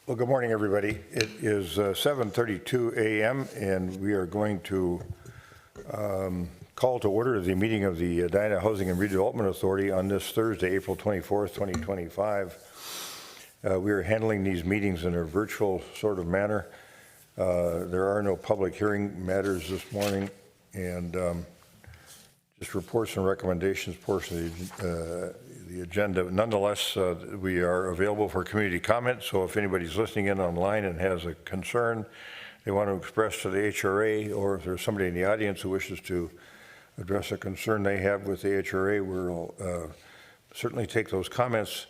Well, good morning, everybody. It is 7:32 a.m., and we are going to call to order the meeting of the Edina Housing and Redevelopment Authority on this Thursday, April 24th, 2025. We are handling these meetings in a virtual sort of manner. There are no public hearing matters this morning, and just reports and recommendations portion of the agenda. Nonetheless, we are available for community comment, so if anybody's listening in online and has a concern they want to express to the HRA, or if there's somebody in the audience who wishes to address a concern they have with the HRA, we'll certainly take those comments.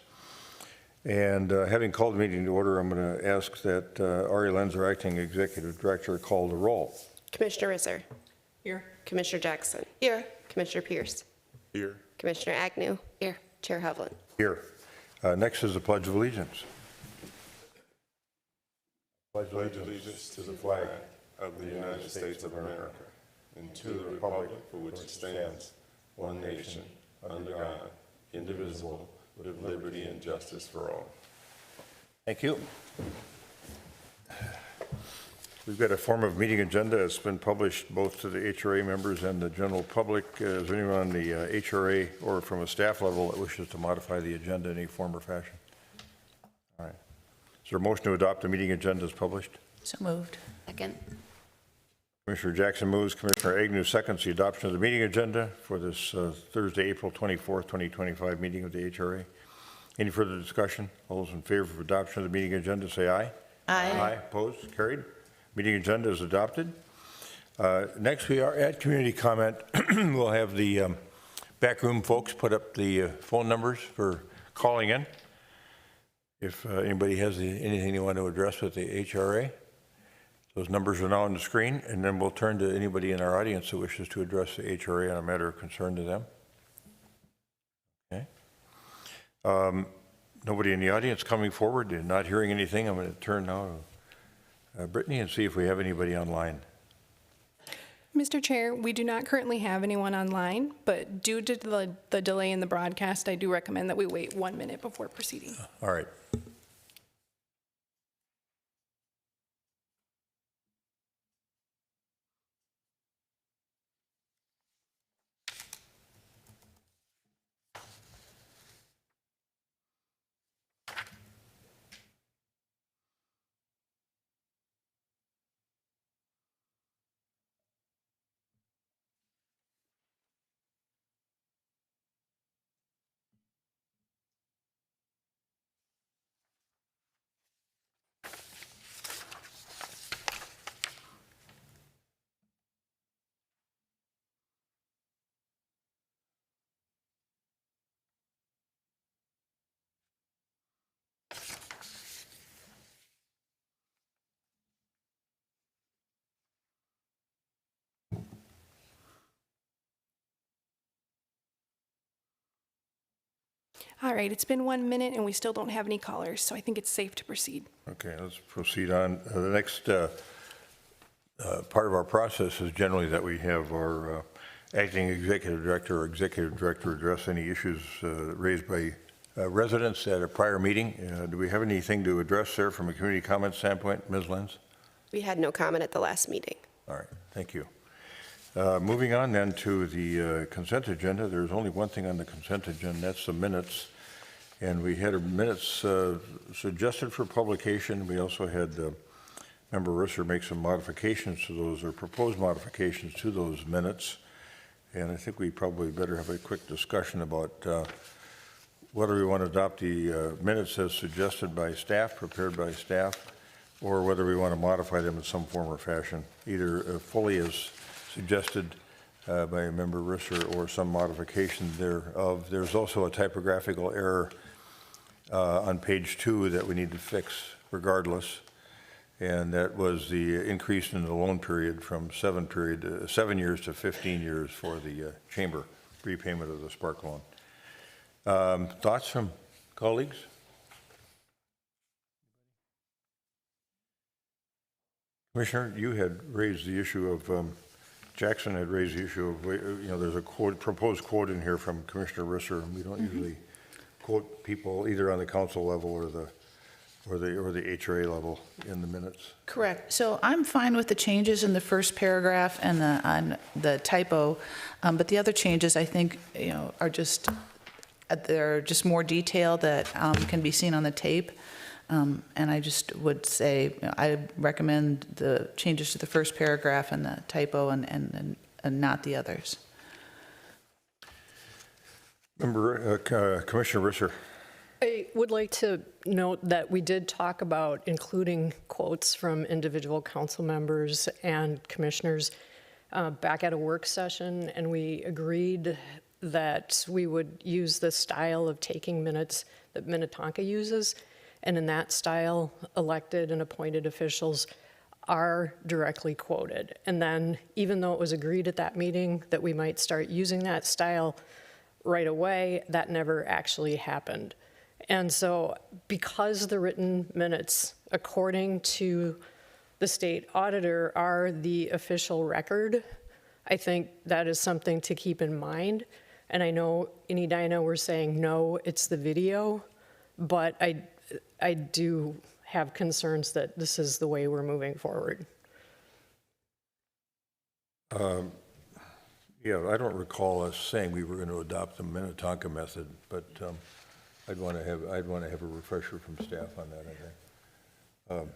And having called the meeting to order, I'm going to ask that Ari Lenzer, Acting Executive Director, call the roll. Commissioner Risser. Here. Commissioner Jackson. Here. Commissioner Pierce. Here. Commissioner Agnew. Here. Chair Hovland. Here. Next is the Pledge of Allegiance. Pledge allegiance to the flag of the United States of America and to the republic for which it stands, one nation, under God, indivisible, with liberty and justice for all. Thank you. We've got a form of meeting agenda. It's been published both to the HRA members and the general public. Is there anyone on the HRA or from a staff level that wishes to modify the agenda in any form or fashion? All right. Is there a motion to adopt the meeting agenda as published? So moved. Second. Commissioner Jackson moves. Commissioner Agnew seconds the adoption of the meeting agenda for this Thursday, April 24th, 2025 meeting of the HRA. Any further discussion? All those in favor of adoption of the meeting agenda say aye. Aye. Aye. Opposed? Carried. Meeting agenda is adopted. Next, we are at community comment. We'll have the backroom folks put up the phone numbers for calling in. If anybody has anything they want to address with the HRA, those numbers are now on the screen, and then we'll turn to anybody in our audience who wishes to address the HRA on a matter of concern to them. Okay. Nobody in the audience coming forward and not hearing anything. I'm going to turn now to Brittany and see if we have anybody online. Mr. Chair, we do not currently have anyone online, but due to the delay in the broadcast, I do recommend that we wait 1 minute before proceeding. All right. All right, it's been 1 minute and we still don't have any callers, so I think it's safe to proceed. Okay, let's proceed on. The next part of our process is generally that we have our acting executive director or executive director address any issues raised by residents at a prior meeting. Do we have anything to address there from a community comment standpoint, Ms. Lenz? We had no comment at the last meeting. All right, thank you. Moving on then to the consent agenda. There's only one thing on the consent agenda, that's the minutes. And we had minutes suggested for publication. We also had Member Risser make some modifications to those, or proposed modifications to those minutes. And I think we probably better have a quick discussion about whether we want to adopt the minutes as suggested by staff, prepared by staff, or whether we want to modify them in some form or fashion, either fully as suggested by Member Risser or some modification thereof. There's also a typographical error on page 2 that we need to fix regardless, and that was the increase in the loan period from 7 years to 15 years for the chamber repayment of the Spark loan. Thoughts from colleagues? Commissioner, you had raised the issue of Jackson had raised the issue of, there's a proposed quote in here from Commissioner Risser, and we don't usually quote people either on the council level or the or the HRA level in the minutes. Correct. So I'm fine with the changes in the first paragraph and the typo, but the other changes, I think, are just, they're just more detail that can be seen on the tape. And I just would say, I recommend the changes to the first paragraph and the typo and not the others. Commissioner Risser. I would like to note that we did talk about including quotes from individual council members and commissioners back at a work session, and we agreed that we would use the style of taking minutes that Minnetonka uses, and in that style, elected and appointed officials are directly quoted. And then, even though it was agreed at that meeting that we might start using that style right away, that never actually happened. And so because the written minutes, according to the state auditor, are the official record, I think that is something to keep in mind. And I know in Edina we're saying, no, it's the video, but I do have concerns that this is the way we're moving forward. Yeah, I don't recall us saying we were going to adopt the Minnetonka method, but I'd want to have a refresher from staff on that, I think.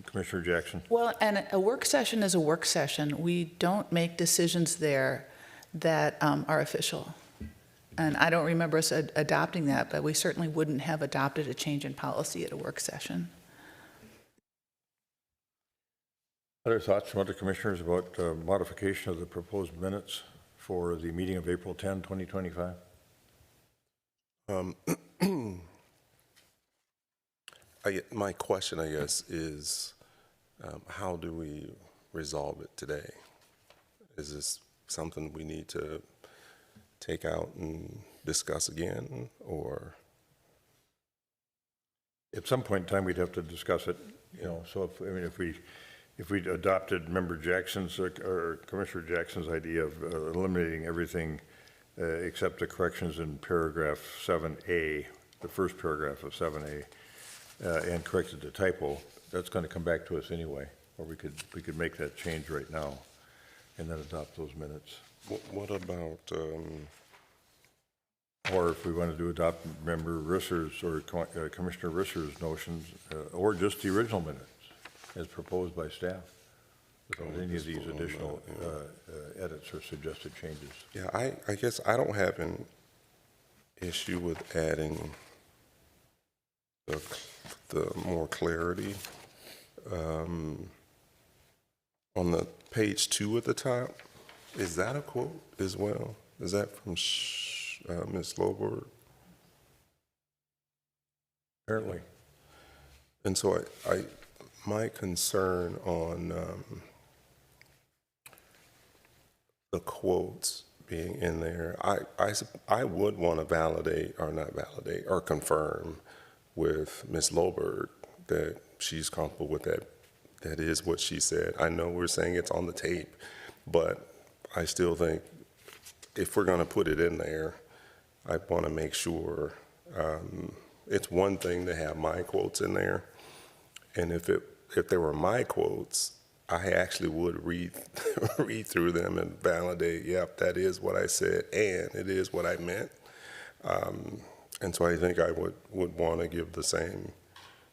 Commissioner Jackson. Well, and a work session is a work session. We don't make decisions there that are official. And I don't remember us adopting that, but we certainly wouldn't have adopted a change in policy at a work session. Other thoughts from other commissioners about modification of the proposed minutes for the meeting of April 10, 2025? My question, I guess, is how do we resolve it today? Is this something we need to take out and discuss again, or? At some point in time, we'd have to discuss it, so if we adopted Member Jackson's or Commissioner Jackson's idea of eliminating everything except the corrections in paragraph 7A, the first paragraph of 7A, and corrected the typo, that's going to come back to us anyway, or we could make that change right now and then adopt those minutes. What about? Or if we wanted to adopt Member Risser's or Commissioner Risser's notions, or just the original minutes as proposed by staff, without any of these additional edits or suggested changes. Yeah, I guess I don't have an issue with adding the more clarity. On the page 2 at the top, is that a quote as well? Is that from Ms. Loberg? Apparently. And so my concern on the quotes being in there, I would want to validate, or not validate, or confirm with Ms. Loberg that she's comfortable with that. That is what she said. I know we're saying it's on the tape, but I still think if we're going to put it in there, I want to make sure it's one thing to have my quotes in there, and if they were my quotes, I actually would read through them and validate, yep, that is what I said, and it is what I meant. And so I think I would want to give the same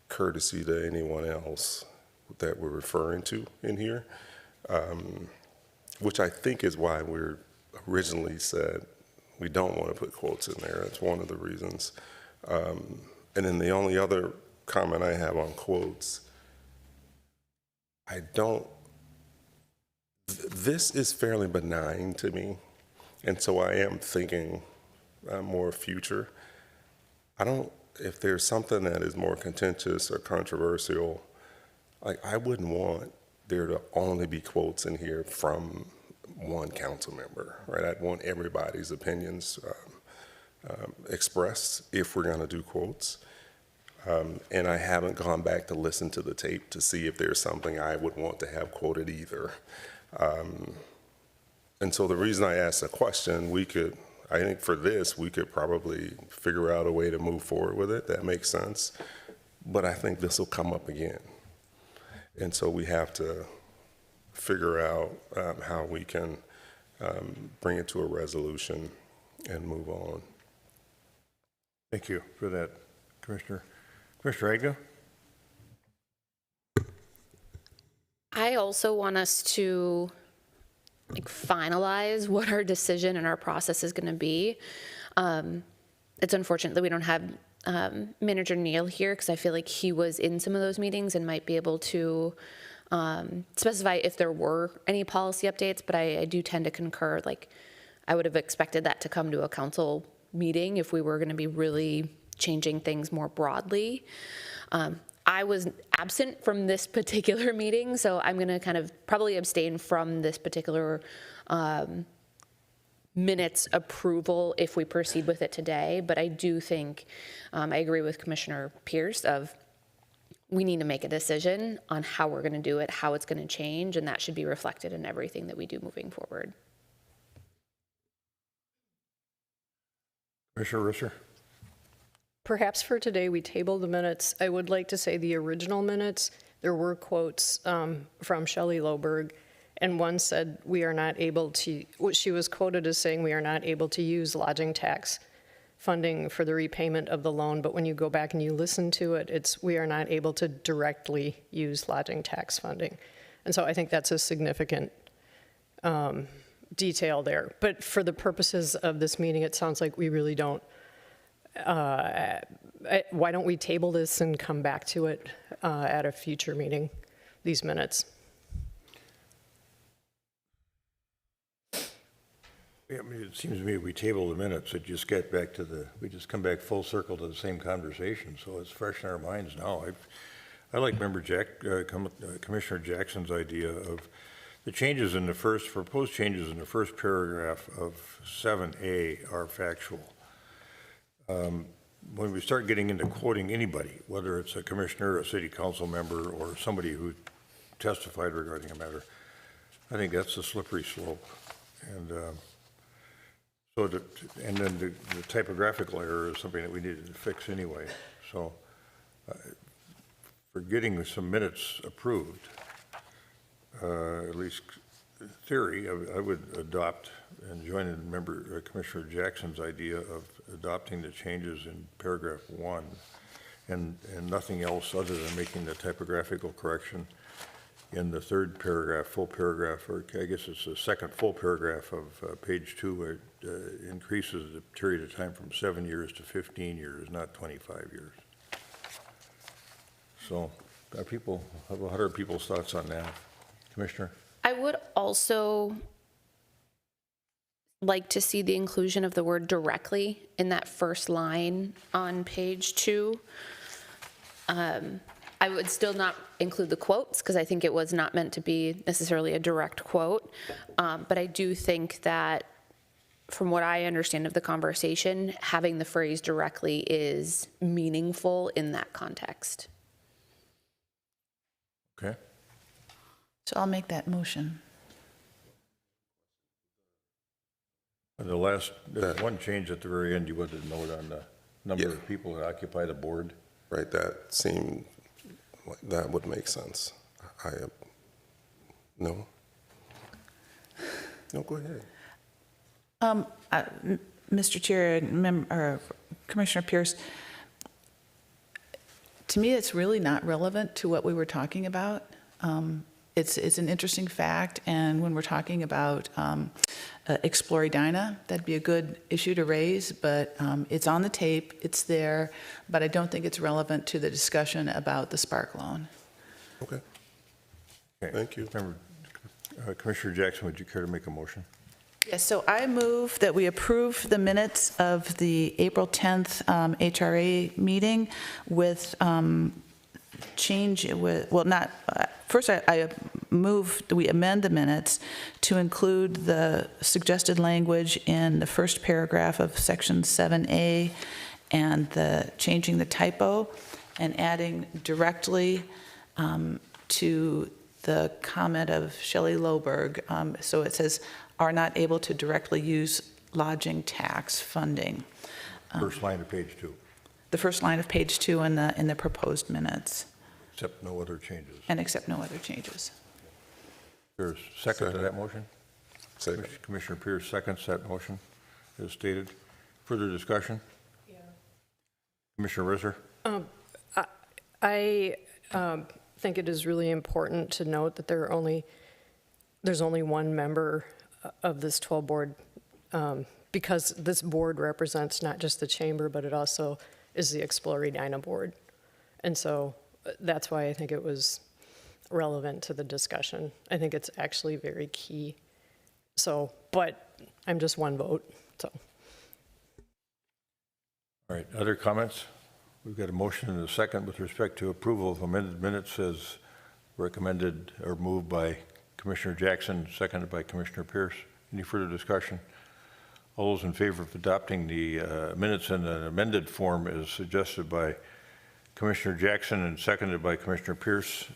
courtesy to anyone else that we're referring to in here, which I think is why we're originally said we don't want to put quotes in there. That's one of the reasons. And then the only other comment I have on quotes, this is fairly benign to me, and so I am thinking more future. If there's something that is more contentious or controversial, I wouldn't want there to only be quotes in here from one council member, right? I'd want everybody's opinions expressed if we're going to do quotes. And I haven't gone back to listen to the tape to see if there's something I would want to have quoted either. And so the reason I asked the question, I think for this, we could probably figure out a way to move forward with it. That makes sense. but I think this will come up again. And so we have to figure out how we can bring it to a resolution and move on. Thank you for that, Commissioner. Commissioner Agnew? I also want us to finalize what our decision and our process is going to be. It's unfortunate that we don't have Manager Neal here because I feel like he was in some of those meetings and might be able to specify if there were any policy updates, but I do tend to concur, I would have expected that to come to a council meeting if we were going to be really changing things more broadly. I was absent from this particular meeting, so I'm going to kind of probably abstain from this particular minutes approval if we proceed with it today. But I do think, I agree with Commissioner Pierce of we need to make a decision on how we're going to do it, how it's going to change, and that should be reflected in everything that we do moving forward. Commissioner Risser? Perhaps for today, we table the minutes. I would like to say the original minutes, there were quotes from Shelley Loberg, and one said, we are not able to, she was quoted as saying, we are not able to use lodging tax funding for the repayment of the loan, but when you go back and you listen to it, it's, we are not able to directly use lodging tax funding. And so I think that's a significant detail there. But for the purposes of this meeting, it sounds like we really don't. Why don't we table this and come back to it at a future meeting, these minutes? Yeah, I mean, it seems to me if we table the minutes, it just get back to we just come back full circle to the same conversation, so it's fresh in our minds now. I like Commissioner Jackson's idea of the changes in the proposed changes in the first paragraph of 7A are factual. When we start getting into quoting anybody, whether it's a commissioner, a city council member, or somebody who testified regarding a matter, I think that's a slippery slope. And and then the typographical error is something that we needed to fix anyway. So for getting some minutes approved, at least in theory, I would adopt and join in Commissioner Jackson's idea of adopting the changes in paragraph 1 and nothing else other than making the typographical correction in the third paragraph, full paragraph, or I guess it's the second full paragraph of page 2, where it increases the period of time from 7 years to 15 years, not 25 years. So what are people's thoughts on that? Commissioner? I would also like to see the inclusion of the word directly in that first line on page 2. I would still not include the quotes because I think it was not meant to be necessarily a direct quote. But I do think that from what I understand of the conversation, having the phrase directly is meaningful in that context. Okay. So I'll make that motion. There's one change at the very end. You wanted to note on the number of people that occupy the board. Right, that seemed like that would make sense. No? No, go ahead. Mr. Chair, or Commissioner Pierce, to me, it's really not relevant to what we were talking about. It's an interesting fact, and when we're talking about Explore Edina, that'd be a good issue to raise, but it's on the tape, it's there, but I don't think it's relevant to the discussion about the Spark loan. Okay. Okay. Thank you. Commissioner Jackson, would you care to make a motion? Yes, so I move that we approve the minutes of the April 10th HRA meeting with change with, well, not, first I move that we amend the minutes to include the suggested language in the first paragraph of section 7A and changing the typo and adding directly to the comment of Shelley Loberg. So it says, are not able to directly use lodging tax funding. First line of page 2. the first line of page 2 in the proposed minutes, Except no other changes. and accept no other changes. There's second to that motion? Second. Commissioner Pierce seconds that motion as stated. Further discussion? Commissioner Risser? I think it is really important to note that there's only one member of this 12 board, because this board represents not just the chamber, but it also is the Explore Edina board. And so that's why I think it was relevant to the discussion. I think it's actually very key. So, but I'm just one vote, so. All right, other comments? We've got a motion and a second with respect to approval of amended minutes as recommended or moved by Commissioner Jackson, seconded by Commissioner Pierce. Any further discussion? All those in favor of adopting the minutes in an amended form as suggested by Commissioner Jackson and seconded by Commissioner Pierce,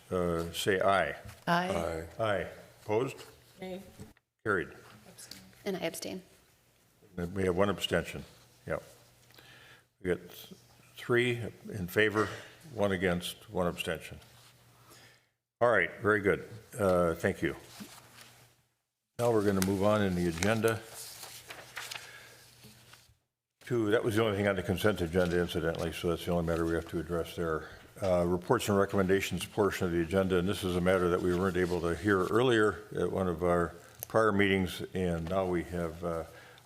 say aye. Aye. Aye. Opposed? Nay. Carried. And I abstain. We have one abstention. Yep. We got 3 in favor, 1 against, 1 abstention. All right, very good. Thank you. Now we're going to move on in the agenda to, that was the only thing on the consent agenda incidentally, so that's the only matter we have to address there. Reports and recommendations portion of the agenda, and this is a matter that we weren't able to hear earlier at one of our prior meetings, and now we have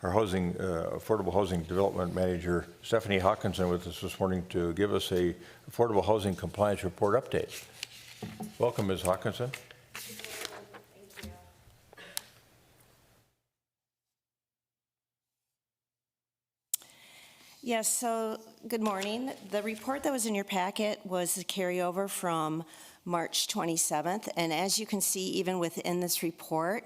our housing, affordable housing development manager, Stephanie Hawkinson, with us this morning to give us a affordable housing compliance report update. Welcome, Ms. Hawkinson. Yes, so good morning. The report that was in your packet was the carryover from March 27th, and as you can see, even within this report,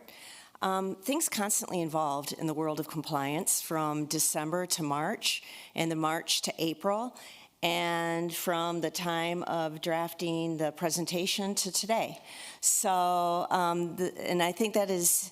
things constantly evolved in the world of compliance from December to March, and the March to April, and from the time of drafting the presentation to today. So, and I think that is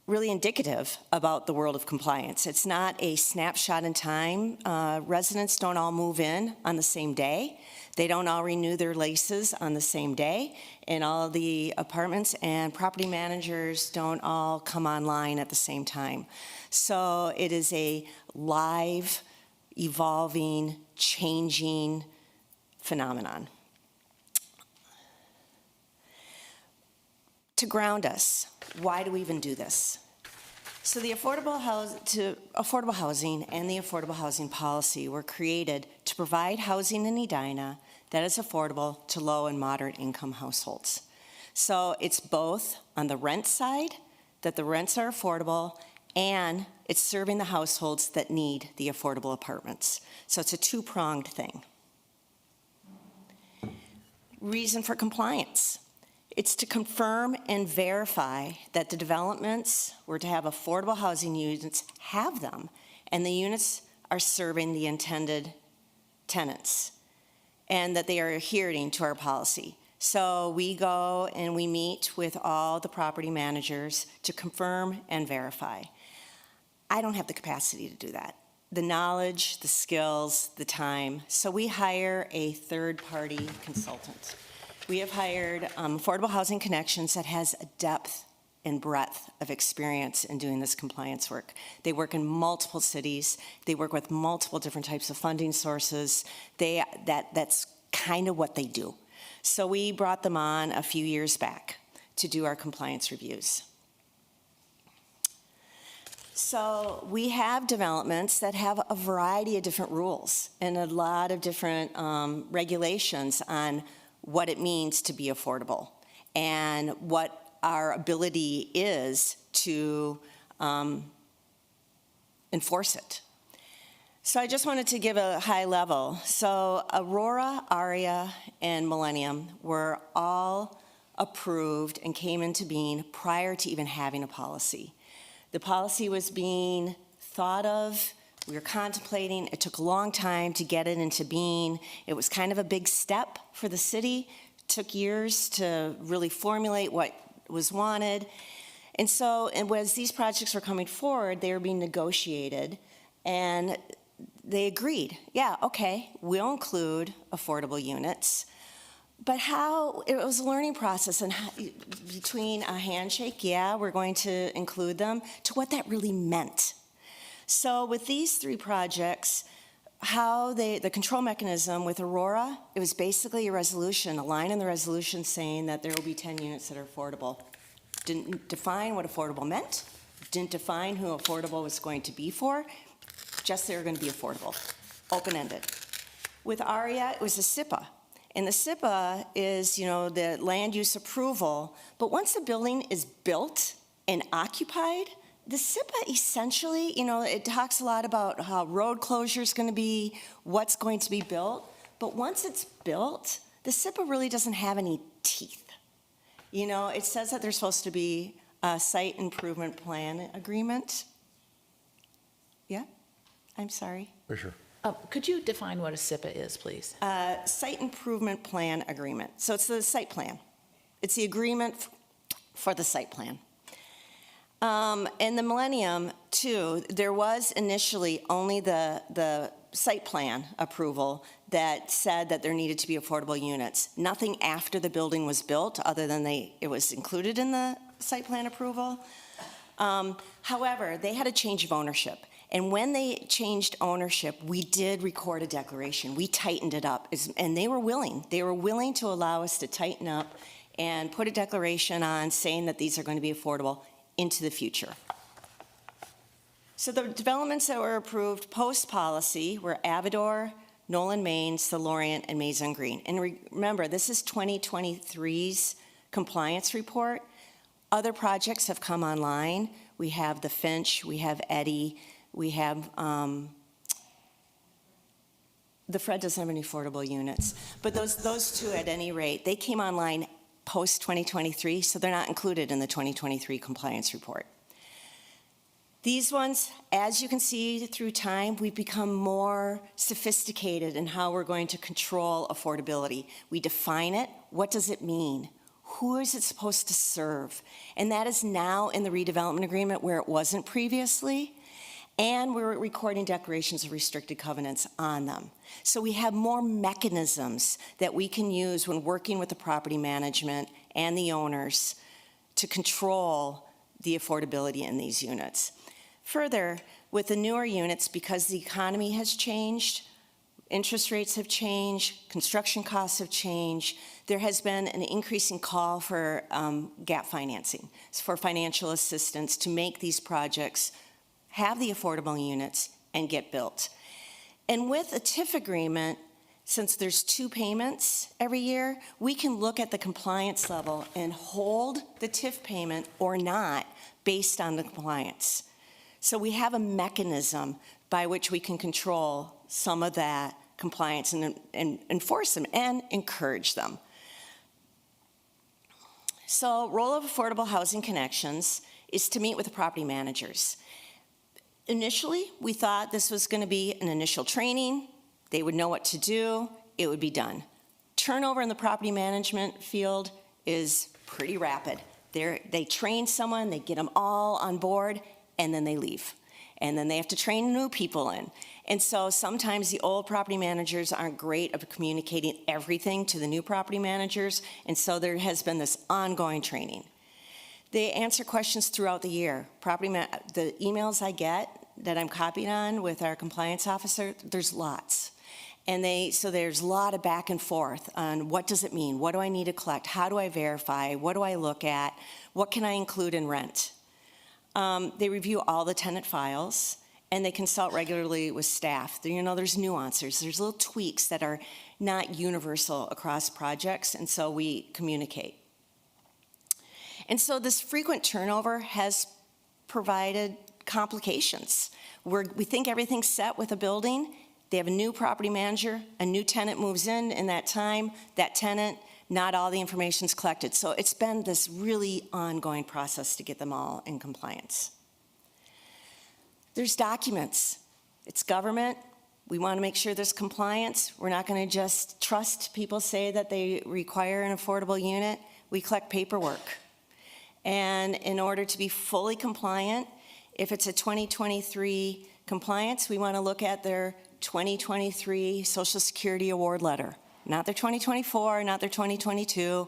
really indicative about the world of compliance. It's not a snapshot in time. Residents don't all move in on the same day. They don't all renew their leases on the same day in all of the apartments, and property managers don't all come online at the same time. So it is a live, evolving, changing phenomenon. To ground us, why do we even do this? So the affordable housing and the affordable housing policy were created to provide housing in Edina that is affordable to low and moderate income households. So it's both on the rent side, that the rents are affordable, and it's serving the households that need the affordable apartments. So it's a two-pronged thing. Reason for compliance. It's to confirm and verify that the developments were to have affordable housing units, have them, and the units are serving the intended tenants, and that they are adhering to our policy. So we go and we meet with all the property managers to confirm and verify. I don't have the capacity to do that. The knowledge, the skills, the time. So we hire a third-party consultant. We have hired Affordable Housing Connections that has a depth and breadth of experience in doing this compliance work. They work in multiple cities. They work with multiple different types of funding sources. That's kind of what they do. So we brought them on a few years back to do our compliance reviews. So we have developments that have a variety of different rules and a lot of different regulations on what it means to be affordable and what our ability is to enforce it. So I just wanted to give a high level. So Aurora, Aria, and Millennium were all approved and came into being prior to even having a policy. The policy was being thought of. We were contemplating. It took a long time to get it into being. It was kind of a big step for the city. It took years to really formulate what was wanted. And so, as these projects were coming forward, they were being negotiated. And they agreed, yeah, okay, we'll include affordable units. But how, it was a learning process, and between a handshake, yeah, we're going to include them, to what that really meant. So with these 3 projects, the control mechanism with Aurora, it was basically a resolution, a line in the resolution saying that there will be 10 units that are affordable. Didn't define what affordable meant, didn't define who affordable was going to be for, just they were going to be affordable, open-ended. With ARIA, it was a SIPA. And the SIPA is, the land use approval, but once the building is built and occupied, the SIPA essentially, it talks a lot about how road closure is going to be, what's going to be built, but once it's built, the SIPA really doesn't have any teeth. It says that there's supposed to be a site improvement plan agreement. Yeah? I'm sorry. Sure. Could you define what a SIPA is, please? Site improvement plan agreement. So it's the site plan. It's the agreement for the site plan. In the Millennium, too, there was initially only the site plan approval that said that there needed to be affordable units. Nothing after the building was built, other than it was included in the site plan approval. However, they had a change of ownership. And when they changed ownership, we did record a declaration. We tightened it up, and they were willing. They were willing to allow us to tighten up and put a declaration on saying that these are going to be affordable into the future. So the developments that were approved post-policy were Avidor, Nolan Main, Solorian, and Maison Green. And remember, this is 2023's compliance report. Other projects have come online. We have the Finch, we have Eddy, we have, the Fred doesn't have any affordable units. But those 2, at any rate, they came online post-2023, so they're not included in the 2023 compliance report. These ones, as you can see through time, we've become more sophisticated in how we're going to control affordability. We define it. What does it mean? Who is it supposed to serve? And that is now in the redevelopment agreement where it wasn't previously. And we're recording declarations of restricted covenants on them. So we have more mechanisms that we can use when working with the property management and the owners to control the affordability in these units. Further, with the newer units, because the economy has changed, interest rates have changed, construction costs have changed, there has been an increasing call for gap financing, for financial assistance to make these projects have the affordable units and get built. And with a TIF agreement, since there's 2 payments every year, we can look at the compliance level and hold the TIF payment or not based on the compliance. So we have a mechanism by which we can control some of that compliance and enforce them and encourage them. So role of Affordable Housing Connections is to meet with the property managers. Initially, we thought this was going to be an initial training. They would know what to do. It would be done. Turnover in the property management field is pretty rapid. They train someone, they get them all on board, and then they leave. And then they have to train new people in. And so sometimes the old property managers aren't great at communicating everything to the new property managers, and so there has been this ongoing training. They answer questions throughout the year. The emails I get that I'm copied on with our compliance officer, there's lots. And so there's a lot of back and forth on what does it mean? What do I need to collect? How do I verify? What do I look at? What can I include in rent? They review all the tenant files, and they consult regularly with staff. There's nuances. There's little tweaks that are not universal across projects, and so we communicate. And so this frequent turnover has provided complications. We think everything's set with a building. They have a new property manager, a new tenant moves in that time, that tenant, not all the information's collected. So it's been this really ongoing process to get them all in compliance. There's documents. It's government. We want to make sure there's compliance. We're not going to just trust people say that they require an affordable unit. We collect paperwork. And in order to be fully compliant, If it's a 2023 compliance, we want to look at their 2023 Social Security Award letter, not their 2024, not their 2022.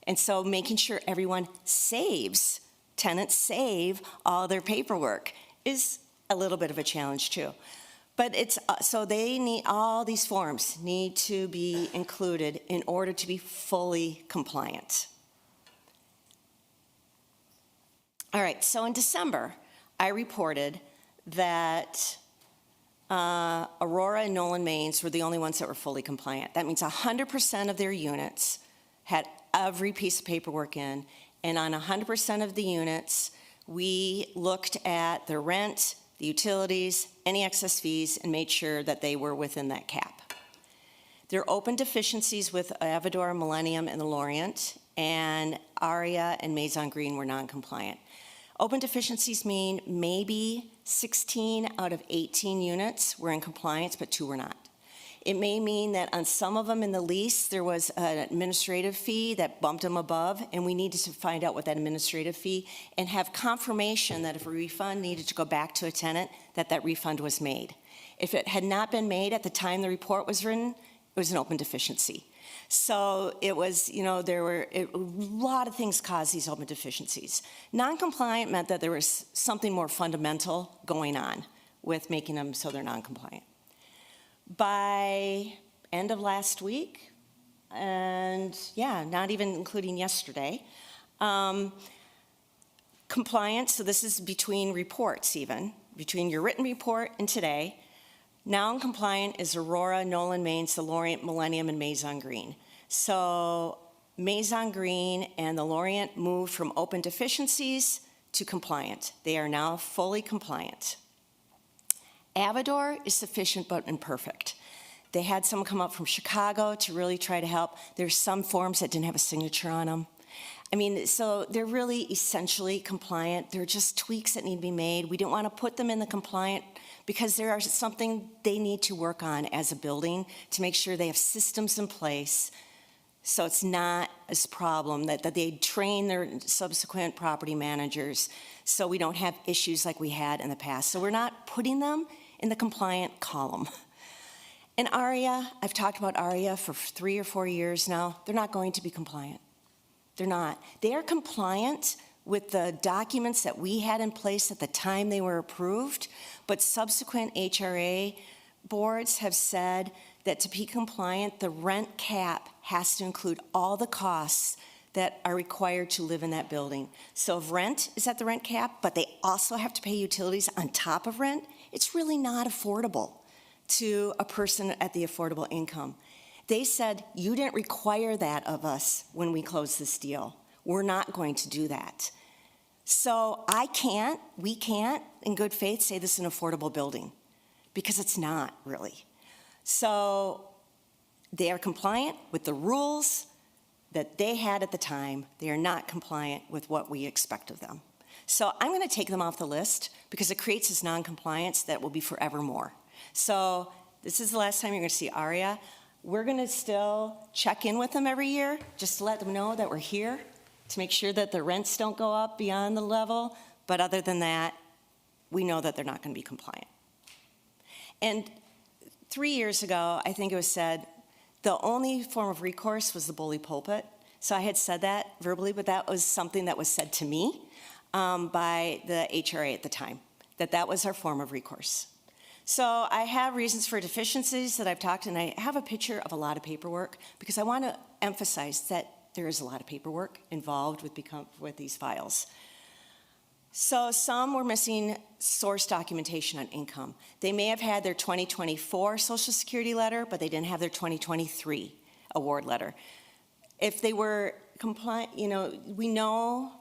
And so making sure everyone saves, tenants save all their paperwork is a little bit of a challenge too. But it's, so they need, all these forms need to be included in order to be fully compliant. All right, so in December, I reported that Aurora and Nolan Mains were the only ones that were fully compliant. That means 100% of their units had every piece of paperwork in, and on 100% of the units, we looked at their rent, the utilities, any excess fees, and made sure that they were within that cap. There are open deficiencies with Avador, Millennium, and the Lorient, and Aria and Maison Green were non-compliant. Open deficiencies mean maybe 16 out of 18 units were in compliance, but 2 were not. It may mean that on some of them in the lease, there was an administrative fee that bumped them above, and we needed to find out what that administrative fee and have confirmation that if a refund needed to go back to a tenant, that that refund was made. If it had not been made at the time the report was written, it was an open deficiency. So it was, you know, a lot of things caused these open deficiencies. Non-compliant meant that there was something more fundamental going on with making them so they're non-compliant. By end of last week, and yeah, not even including yesterday, compliance, so this is between reports even, between your written report and today, non-compliant is Aurora, Nolan Mains, the Lorient, Millennium, and Maison Green. So Maison Green and the Lorient moved from open deficiencies to compliant. They are now fully compliant. Avador is sufficient but imperfect. They had someone come up from Chicago to really try to help. There's some forms that didn't have a signature on them. I mean, so they're really essentially compliant. There are just tweaks that need to be made. We didn't want to put them in the compliant because there are something they need to work on as a building to make sure they have systems in place so it's not a problem, that they train their subsequent property managers so we don't have issues like we had in the past. So we're not putting them in the compliant column. And ARIA, I've talked about ARIA for 3 or 4 years now. They're not going to be compliant. They're not. They are compliant with the documents that we had in place at the time they were approved, but subsequent HRA boards have said that to be compliant, the rent cap has to include all the costs that are required to live in that building. So if rent is at the rent cap, but they also have to pay utilities on top of rent, it's really not affordable to a person at the affordable income. They said, you didn't require that of us when we closed this deal. We're not going to do that. So we can't, in good faith, say this is an affordable building, because it's not really. So they are compliant with the rules that they had at the time. They are not compliant with what we expect of them. So I'm going to take them off the list because it creates this non-compliance that will be forevermore. So this is the last time you're going to see ARIA. We're going to still check in with them every year just to let them know that we're here, to make sure that the rents don't go up beyond the level. But other than that, we know that they're not going to be compliant. And 3 years ago, I think it was said, the only form of recourse was the bully pulpit. So I had said that verbally, but that was something that was said to me by the HRA at the time, that was our form of recourse. So I have reasons for deficiencies that I've talked, and I have a picture of a lot of paperwork because I want to emphasize that there is a lot of paperwork involved with these files. So some were missing source documentation on income. They may have had their 2024 Social Security letter, but they didn't have their 2023 award letter. If they were compliant, we know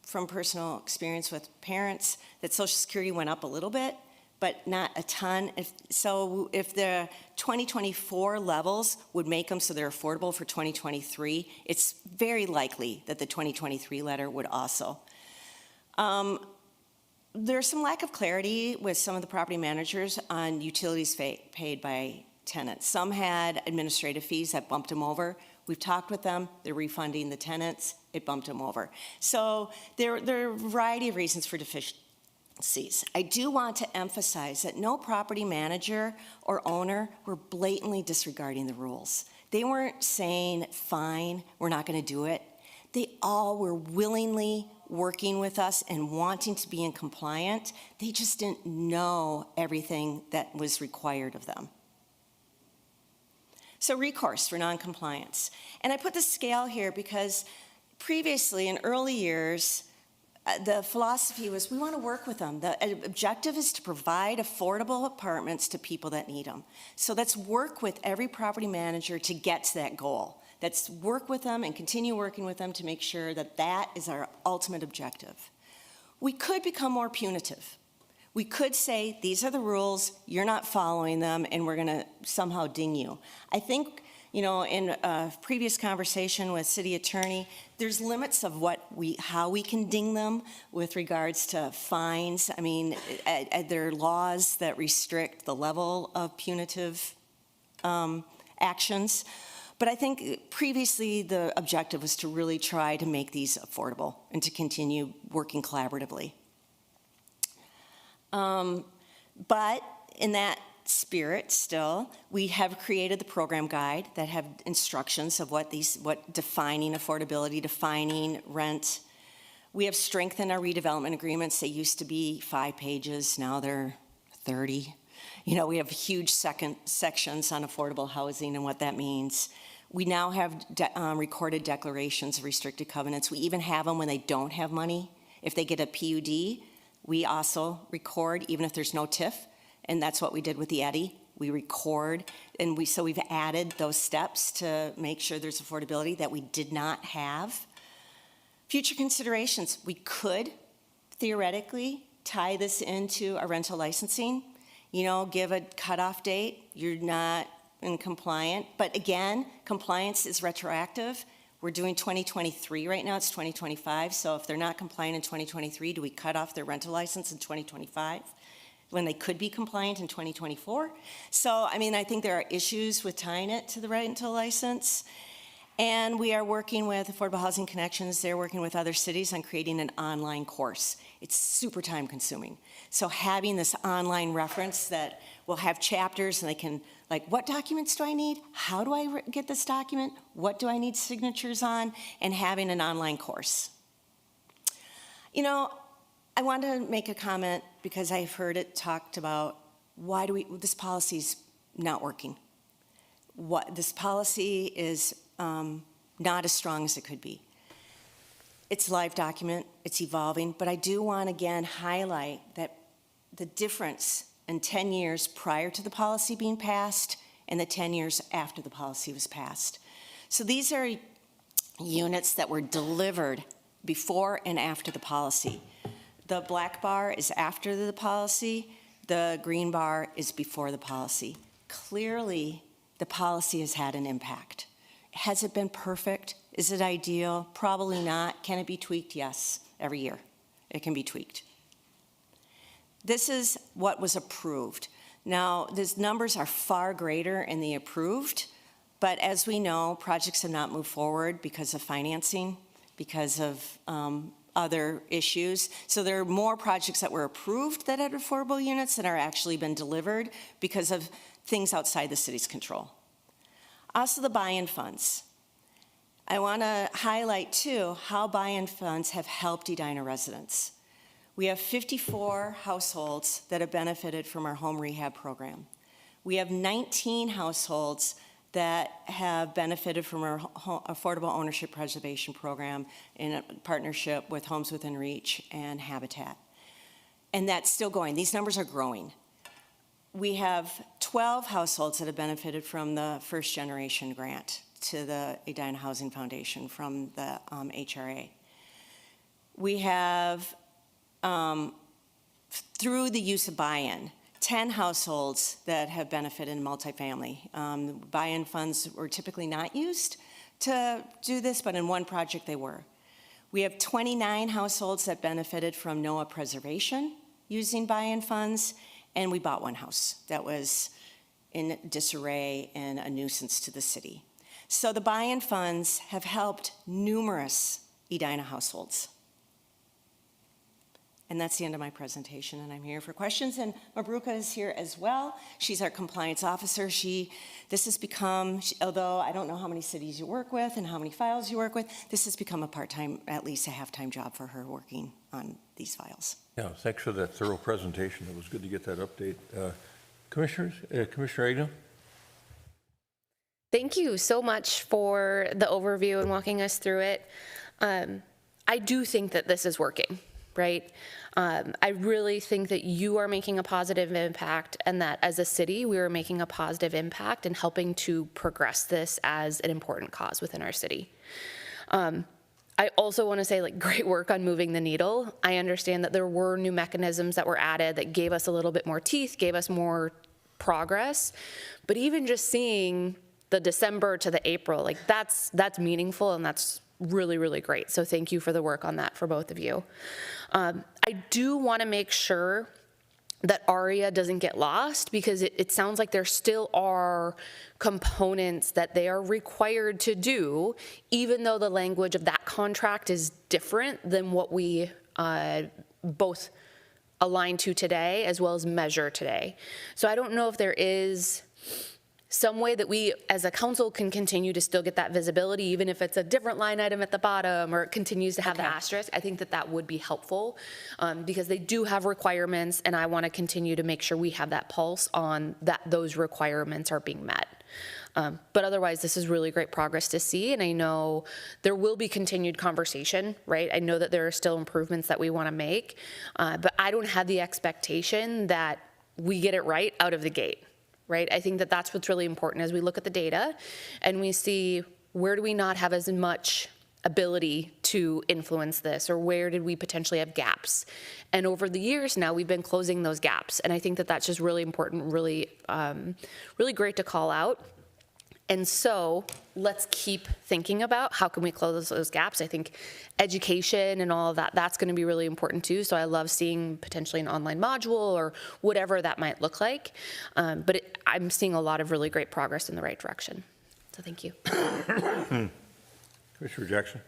from personal experience with parents that Social Security went up a little bit, but not a ton. If the 2024 levels would make them so they're affordable for 2023, it's very likely that the 2023 letter would also. There's some lack of clarity with some of the property managers on utilities paid by tenants. Some had administrative fees that bumped them over. We've talked with them. They're refunding the tenants. It bumped them over. So there are a variety of reasons for I do want to emphasize that no property manager or owner were blatantly disregarding the rules. They weren't saying, fine, we're not going to do it. They all were willingly working with us and wanting to be in compliant. They just didn't know everything that was required of them. So recourse for noncompliance. And I put the scale here because previously in early years, the philosophy was we want to work with them. The objective is to provide affordable apartments to people that need them. So let's work with every property manager to get to that goal. Let's work with them and continue working with them to make sure that that is our ultimate objective. We could become more punitive. We could say, these are the rules, you're not following them, and we're going to somehow ding you. I think, in a previous conversation with city attorney, there's limits of how we can ding them with regards to fines. I mean, there are laws that restrict the level of punitive actions. But I think previously the objective was to really try to make these affordable and to continue working collaboratively. But in that spirit still, we have created the program guide that have instructions of what defining affordability, defining rent. We have strengthened our redevelopment agreements. They used to be 5 pages, now they're 30. We have huge sections on affordable housing and what that means. We now have recorded declarations of restricted covenants. We even have them when they don't have money. If they get a PUD, we also record, even if there's no TIF, and that's what we did with the Eddy. We record, and so we've added those steps to make sure there's affordability that we did not have. Future considerations, we could theoretically tie this into a rental licensing, give a cutoff date. You're not in compliant, but again, compliance is retroactive. We're doing 2023 right now, it's 2025, so if they're not compliant in 2023, do we cut off their rental license in 2025 when they could be compliant in 2024? So, I think there are issues with tying it to the rental license. And we are working with Affordable Housing Connections. They're working with other cities on creating an online course. It's super time consuming. So having this online reference that will have chapters and they can, what documents do I need? How do I get this document? What do I need signatures on? And having an online course. I want to make a comment because I've heard it talked about this policy's not working. This policy is not as strong as it could be. It's a live document, it's evolving, but I do want to again highlight that the difference in 10 years prior to the policy being passed and the 10 years after the policy was passed. So these are units that were delivered before and after the policy. The black bar is after the policy, the green bar is before the policy. Clearly, the policy has had an impact. Has it been perfect? Is it ideal? Probably not. Can it be tweaked? Yes, every year. It can be tweaked. This is what was approved. Now, these numbers are far greater in the approved, but as we know, projects have not moved forward because of financing, because of other issues. So there are more projects that were approved that had affordable units that are actually been delivered because of things outside the city's control. Also, the buy-in funds. I want to highlight, too, how buy-in funds have helped Edina residents. We have 54 households that have benefited from our home rehab program. We have 19 households that have benefited from our Affordable Ownership Preservation Program in a partnership with Homes Within Reach and Habitat. And that's still going. These numbers are growing. We have 12 households that have benefited from the first generation grant to the Edina Housing Foundation from the HRA. We have, through the use of buy-in, 10 households that have benefited in multifamily. Buy-in funds were typically not used to do this, but in one project they were. We have 29 households that benefited from NOAA preservation using buy-in funds, and we bought one house that was in disarray and a nuisance to the city. So the buy-in funds have helped numerous Edina households. And that's the end of my presentation, and I'm here for questions. And Mabruka is here as well. She's our compliance officer. This has become, although I don't know how many cities you work with and how many files you work with, this has become a part-time, at least a half-time job for her working on these files. Yeah, thanks for that thorough presentation. It was good to get that update. Commissioners, Commissioner Edina? Thank you so much for the overview and walking us through it. I do think that this is working, right? I really think that you are making a positive impact, and that as a city, we are making a positive impact and helping to progress this as an important cause within our city. I also want to say, like, great work on moving the needle. I understand that there were new mechanisms that were added that gave us a little bit more teeth, gave us more progress, but even just seeing the December to the April, like, that's meaningful, and that's really, really great. So thank you for the work on that for both of you. I do want to make sure that ARIA doesn't get lost, because it sounds like there still are components that they are required to do, even though the language of that contract is different than what we both align to today as well as measure today. So I don't know if there is some way that we as a council can continue to still get that visibility, even if it's a different line item at the bottom or it continues to have the asterisk. I think that that would be helpful, because they do have requirements, and I want to continue to make sure we have that pulse on that those requirements are being met. But otherwise, this is really great progress to see, and I know there will be continued conversation, right? I know that there are still improvements that we want to make, but I don't have the expectation that we get it right out of the gate. Right? I think that that's what's really important as we look at the data and we see where do we not have as much ability to influence this, or where did we potentially have gaps? And over the years now, we've been closing those gaps. And I think that that's just really important, really, really great to call out. And so let's keep thinking about how can we close those gaps. I think education and all of that, that's going to be really important too. So I love seeing potentially an online module or whatever that might look like. But I'm seeing a lot of really great progress in the right direction. So thank you. Commissioner Jackson?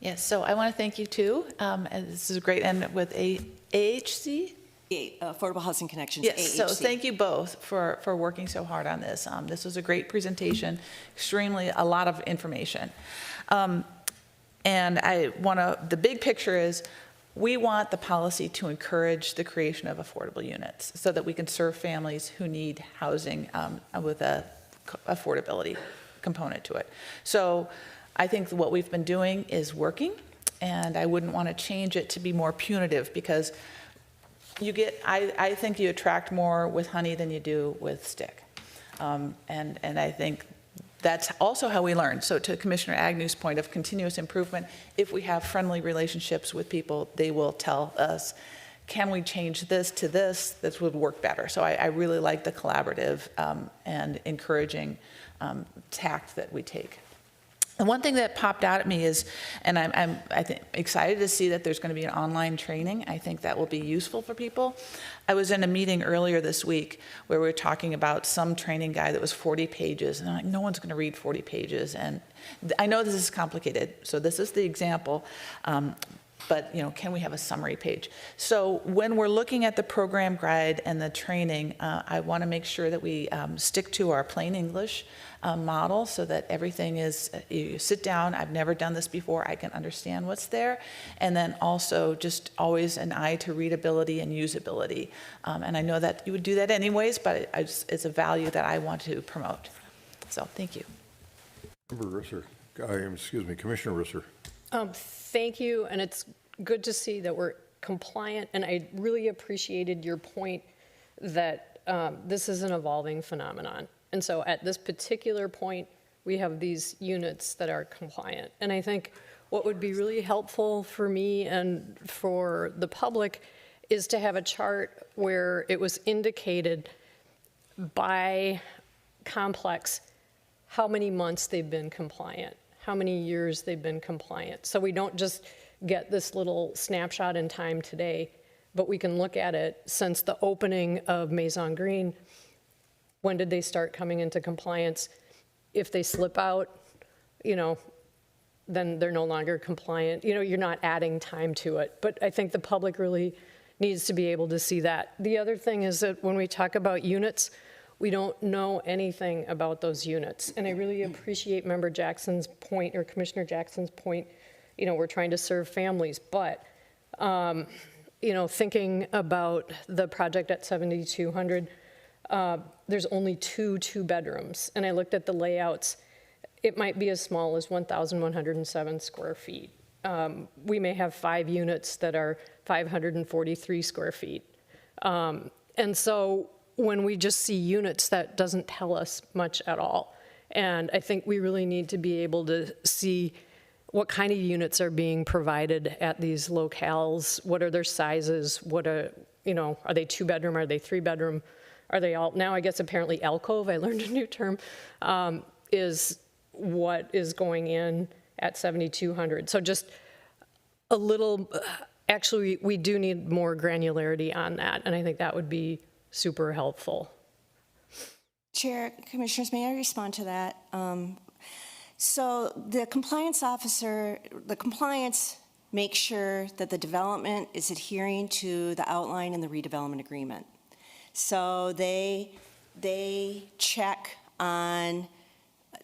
Yes, so I want to thank you too. And this is great. And with AHC? Affordable Housing Connections, Yes, so AHC. thank you both for working so hard on this. This was a great presentation, a lot of information. And the big picture is, we want the policy to encourage the creation of affordable units so that we can serve families who need housing with a affordability component to it. So I think what we've been doing is working, and I wouldn't want to change it to be more punitive, because I think you attract more with honey than you do with stick. And I think that's also how we learn. So to Commissioner Agnew's point of continuous improvement, if we have friendly relationships with people, they will tell us, can we change this to this? This would work better. So I really like the collaborative and encouraging tact that we take. And one thing that popped out at me is, and I think excited to see that there's going to be an online training. I think that will be useful for people. I was in a meeting earlier this week where we were talking about some training guide that was 40 pages, and I'm like, no one's going to read 40 pages. And I know this is complicated, so this is the example. But can we have a summary page? So when we're looking at the program guide and the training, I want to make sure that we stick to our plain English model, so that everything is, you sit down, I've never done this before, I can understand what's there, and then also just always an eye to readability and usability. And I know that you would do that anyways, but it's a value that I want to promote. So thank you. Member Risser, Commissioner Risser. Thank you, and it's good to see that we're compliant, and I really appreciated your point that this is an evolving phenomenon. And so at this particular point, we have these units that are compliant. And I think what would be really helpful for me and for the public is to have a chart where it was indicated by complex how many months they've been compliant, how many years they've been compliant. So we don't just get this little snapshot in time today, but we can look at it since the opening of Maison Green. When did they start coming into compliance? If they slip out, then they're no longer compliant. You know, you're not adding time to it. But I think the public really needs to be able to see that. The other thing is that when we talk about units, we don't know anything about those units. And I really appreciate Member Jackson's point, or Commissioner Jackson's point, you know, we're trying to serve families, but, you know, thinking about the project at 7200, there's only two bedrooms. And I looked at the layouts. It might be as small as 1,107 square feet. We may have 5 units that are 543 square feet. And so when we just see units, that doesn't tell us much at all. And I think we really need to be able to see what kind of units are being provided at these locales, what are their sizes, what are, you know, are they 2-bedroom, are they 3-bedroom, are they all, now I guess apparently alcove, I learned a new term, is what is going in at 7,200. So just a little, actually, we do need more granularity on that, and I think that would be super helpful. Chair, Commissioners, may I respond to that? So the compliance officer, the compliance makes sure that the development is adhering to the outline in the redevelopment agreement. So they check on,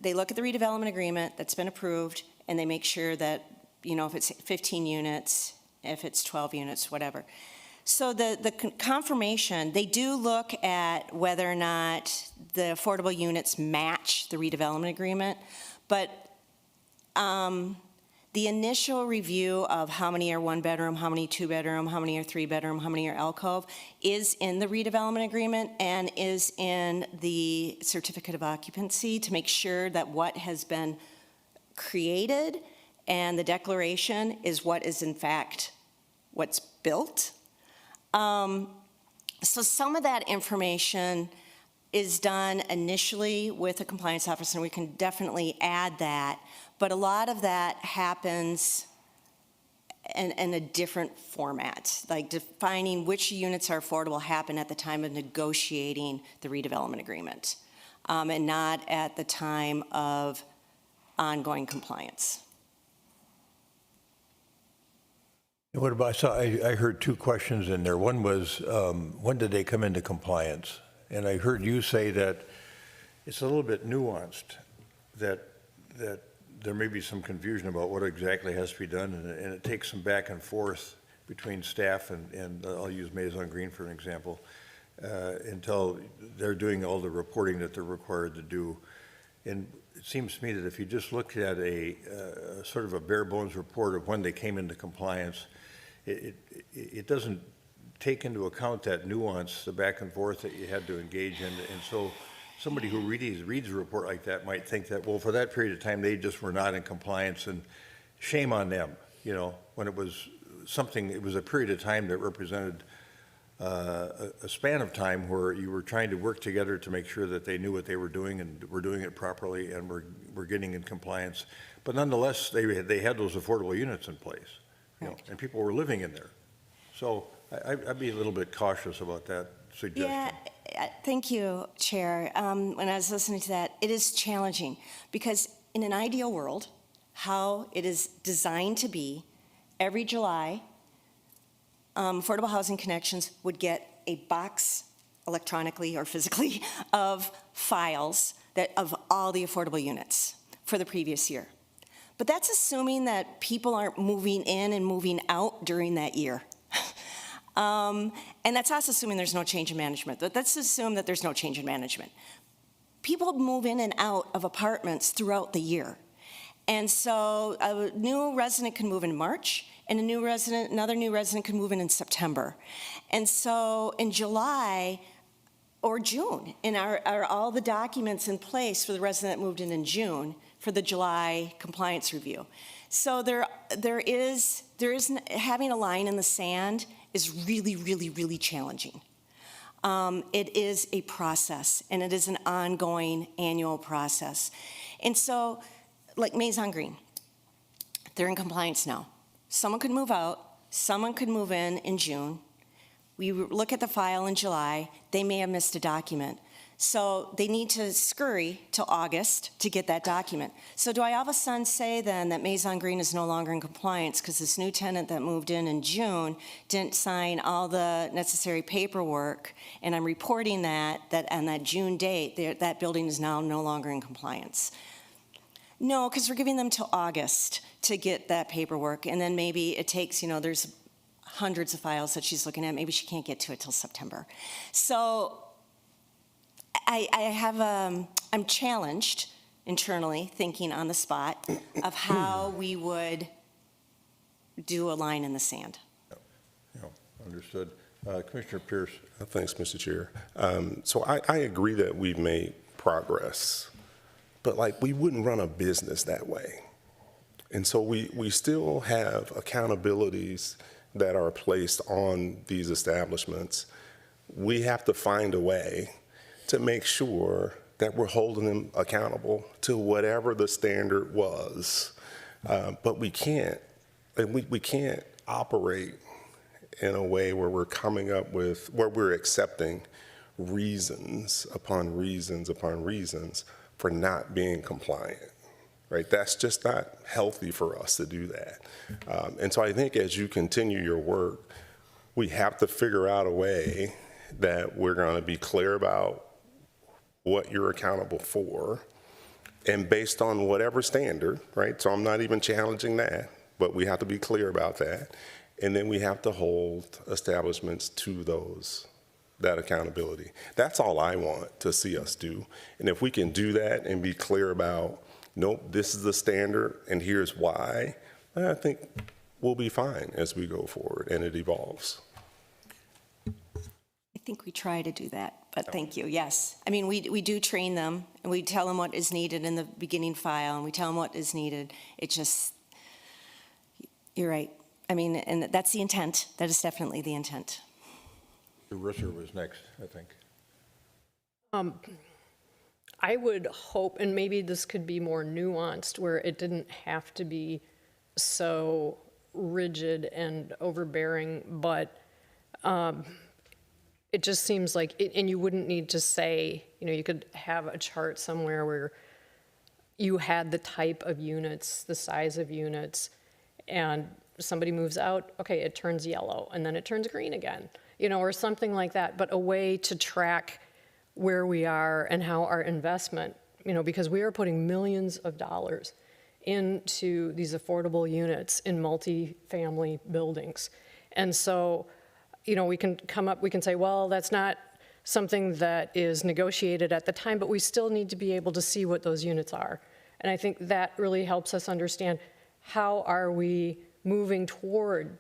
they look at the redevelopment agreement that's been approved, and they make sure that, you know, if it's 15 units, if it's 12 units, whatever. So the confirmation, they do look at whether or not the affordable units match the redevelopment agreement, but the initial review of how many are 1-bedroom, how many 2-bedroom, how many are 3-bedroom, how many are alcove is in the redevelopment agreement and is in the certificate of occupancy to make sure that what has been created and the declaration is what is in fact what's built. So some of that information is done initially with a compliance officer, and we can definitely add that, but a lot of that happens in a different format, like defining which units are affordable happen at the time of negotiating the redevelopment agreement, and not at the time of ongoing compliance. What about, I heard 2 questions in there. One was, when did they come into compliance? And I heard you say that it's a little bit nuanced, that there may be some confusion about what exactly has to be done, and it takes some back and forth between staff and I'll use Maison Green for an example, until they're doing all the reporting that they're required to do. And it seems to me that if you just look at a sort of a bare bones report of when they came into compliance, it doesn't take into account that nuance, the back and forth that you had to engage in. And so somebody who reads a report like that might think that, well, for that period of time, they just were not in compliance, and shame on them, you know, when it was something, it was a period of time that represented a span of time where you were trying to work together to make sure that they knew what they were doing and were doing it properly and were getting in compliance. But nonetheless, they had those affordable units in place, you know, and people were living in there. So I'd be a little bit cautious about that suggestion. Yeah, thank you, Chair. When I was listening to that, it is challenging because in an ideal world, how it is designed to be, every July, Affordable Housing Connections would get a box electronically or physically of files of all the affordable units for the previous year. But that's assuming that people aren't moving in and moving out during that year. And that's us assuming there's no change in management. But let's assume that there's no change in management. People move in and out of apartments throughout the year. And so a new resident can move in March, and another new resident can move in September. And so in July or June, are all the documents in place for the resident that moved in June for the July compliance review. So there is having a line in the sand is really, really, really challenging. It is a process, and it is an ongoing annual process. And so, like Maison Green, they're in compliance now. Someone could move out, someone could move in June. We look at the file in July, they may have missed a document. So they need to scurry till August to get that document. So do I all of a sudden say then that Maison Green is no longer in compliance because this new tenant that moved in June didn't sign all the necessary paperwork, and I'm reporting that on that June date, that building is now no longer in compliance? No, because we're giving them till August to get that paperwork, and then maybe it takes, there's hundreds of files that she's looking at. Maybe she can't get to it till September. So I'm challenged internally, thinking on the spot of how we would do a line in the sand. Yeah, understood. Commissioner Pierce. Thanks, Mr. Chair. So I agree that we've made progress, but we wouldn't run a business that way. And so we still have accountabilities that are placed on these establishments. We have to find a way to make sure that we're holding them accountable to whatever the standard was. But we can't operate in a way where we're coming up with, where we're accepting reasons upon reasons upon reasons for not being compliant, right? That's just not healthy for us to do that. And so I think as you continue your work, we have to figure out a way that we're going to be clear about what you're accountable for, and based on whatever standard, right? So I'm not even challenging that, but we have to be clear about that. And then we have to hold establishments to that accountability. That's all I want to see us do. And if we can do that and be clear about, nope, this is the standard and here's why, I think we'll be fine as we go forward and it evolves. I think we try to do that, but thank you, yes. I mean, we do train them, and we tell them what is needed in the beginning file, and we tell them what is needed. It just, you're right. I mean, and that's the intent. That is definitely the intent. Risser was next, I think. I would hope, and maybe this could be more nuanced, where it didn't have to be so rigid and overbearing, but it just seems like, and you wouldn't need to say, you could have a chart somewhere where you had the type of units, the size of units, and somebody moves out, okay, it turns yellow, and then it turns green again, or something like that, but a way to track where we are and how our investment, because we are putting millions of dollars into these affordable units in multi-family buildings. And so, we can say, well, that's not something that is negotiated at the time, but we still need to be able to see what those units are. And I think that really helps us understand how are we moving toward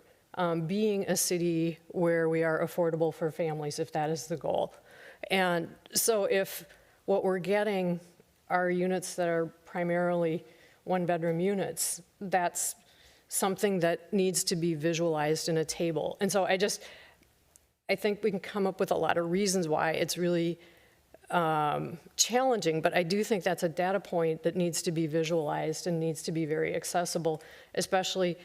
being a city where we are affordable for families, if that is the goal. And so if what we're getting are units that are primarily one-bedroom units, that's something that needs to be visualized in a table. And so I think we can come up with a lot of reasons why it's really challenging, but I do think that's a data point that needs to be visualized and needs to be very accessible, especially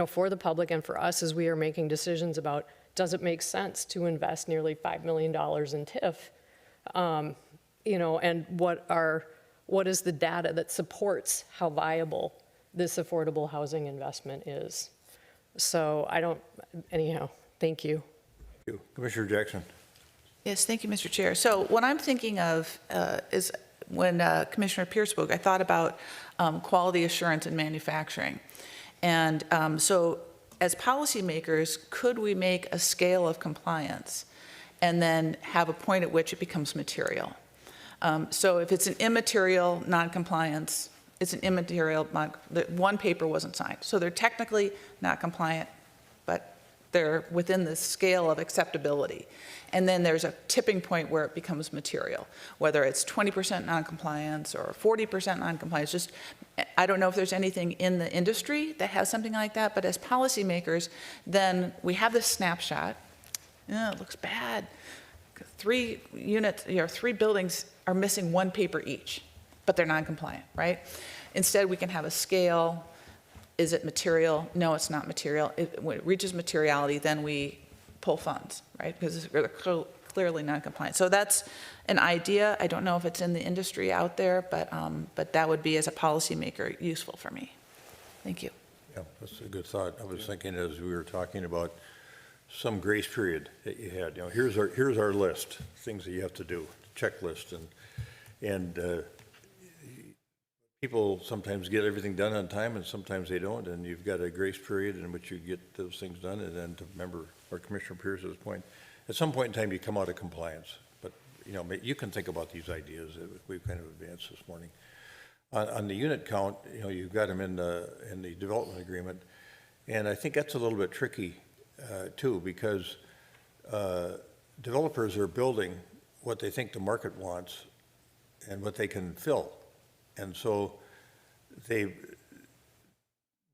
for the public and for us as we are making decisions about, does it make sense to invest nearly $5 million in TIF? And what is the data that supports how viable this affordable housing investment is? So anyhow, thank you. Thank you. Commissioner Jackson. Yes, thank you, Mr. Chair. So what I'm thinking of is when Commissioner Pierce spoke, I thought about quality assurance in manufacturing. And so as policymakers, could we make a scale of compliance and then have a point at which it becomes material? So if it's an immaterial noncompliance, it's an immaterial, one paper wasn't signed. So they're technically not compliant, but they're within the scale of acceptability. And then there's a tipping point where it becomes material, whether it's 20% noncompliance or 40% noncompliance. I don't know if there's anything in the industry that has something like that, but as policymakers, then we have this snapshot. It looks bad. 3 units, 3 buildings are missing 1 paper each, but they're non-compliant, right? Instead, we can have a scale. Is it material? No, it's not material. When it reaches materiality, then we pull funds, right? Because they're clearly non-compliant. So that's an idea. I don't know if it's in the industry out there, but that would be, as a policymaker, useful for me. Thank you. Yeah, that's a good thought. I was thinking as we were talking about some grace period that you had, here's our list, things that you have to do, checklist, and people sometimes get everything done on time and sometimes they don't, and you've got a grace period in which you get those things done, and then to remember, or Commissioner Pierce's point, at some point in time you come out of compliance. But, you can think about these ideas that we've kind of advanced this morning. On the unit count, you've got them in the development agreement, and I think that's a little bit tricky too, because developers are building what they think the market wants and what they can fill. And so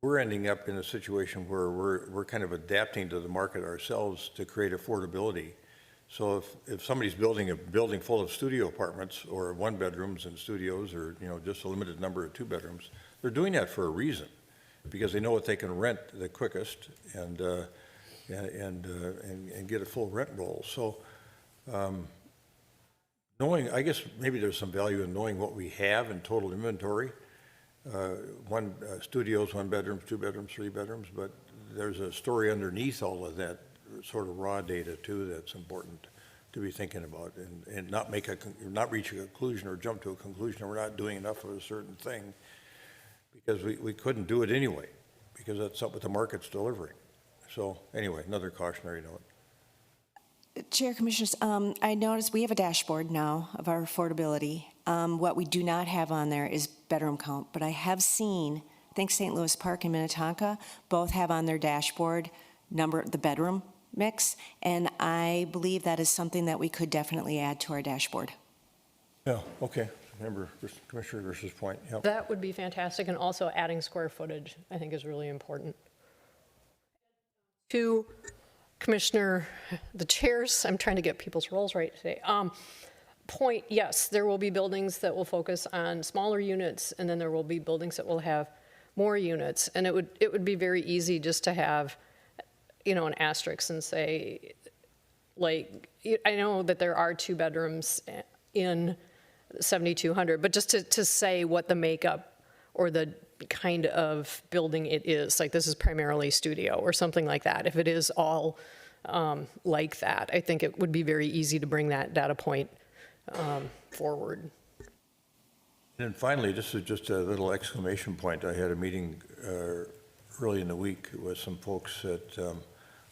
we're ending up in a situation where we're kind of adapting to the market ourselves to create affordability. So if somebody's building a building full of studio apartments or one bedrooms and studios, or just a limited number of 2 bedrooms, they're doing that for a reason, because they know what they can rent the quickest and get a full rent roll. So I guess maybe there's some value in knowing what we have in total inventory. Studios, 1 bedrooms, 2 bedrooms, 3 bedrooms, but there's a story underneath all of that sort of raw data too that's important to be thinking about, and not reach a conclusion or jump to a conclusion that we're not doing enough of a certain thing because we couldn't do it anyway, because that's not what the market's delivering. So anyway, another cautionary note. Chair, Commissioners, I noticed we have a dashboard now of our affordability. What we do not have on there is bedroom count, but I have seen, I think St. Louis Park and Minnetonka both have on their dashboard the bedroom mix, and I believe that is something that we could definitely add to our dashboard. Yeah, okay. Remember Commissioner Gersh's point. Yep. That would be fantastic, and also adding square footage, I think, is really important. To Commissioner, the chairs, I'm trying to get people's roles right today. Point, yes, there will be buildings that will focus on smaller units, and then there will be buildings that will have more units, and it would be very easy just to have, an asterisk and say, like, I know that there are 2 bedrooms in 7,200, but just to say what the makeup or the kind of building it is, like this is primarily studio or something like that. If it is all like that, I think it would be very easy to bring that data point forward. And finally, this is just a little exclamation point. I had a meeting early in the week with some folks at,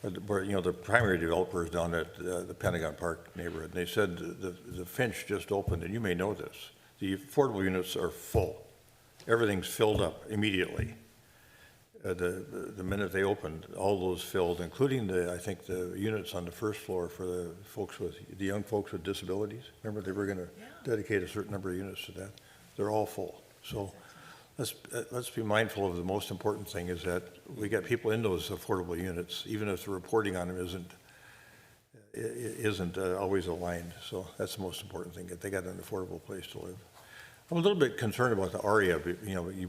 the primary developers down at the Pentagon Park neighborhood. And they said the Finch just opened, and you may know this. The affordable units are full. Everything's filled up immediately. The minute they opened, all those filled, including I think the units on the first floor for the young folks with disabilities. Remember, they were going to dedicate a certain number of units to that. They're all full. So let's be mindful of the most important thing is that we got people in those affordable units, even if the reporting on them isn't always aligned. So that's the most important thing, that they got an affordable place to live. I'm a little bit concerned about the ARIA.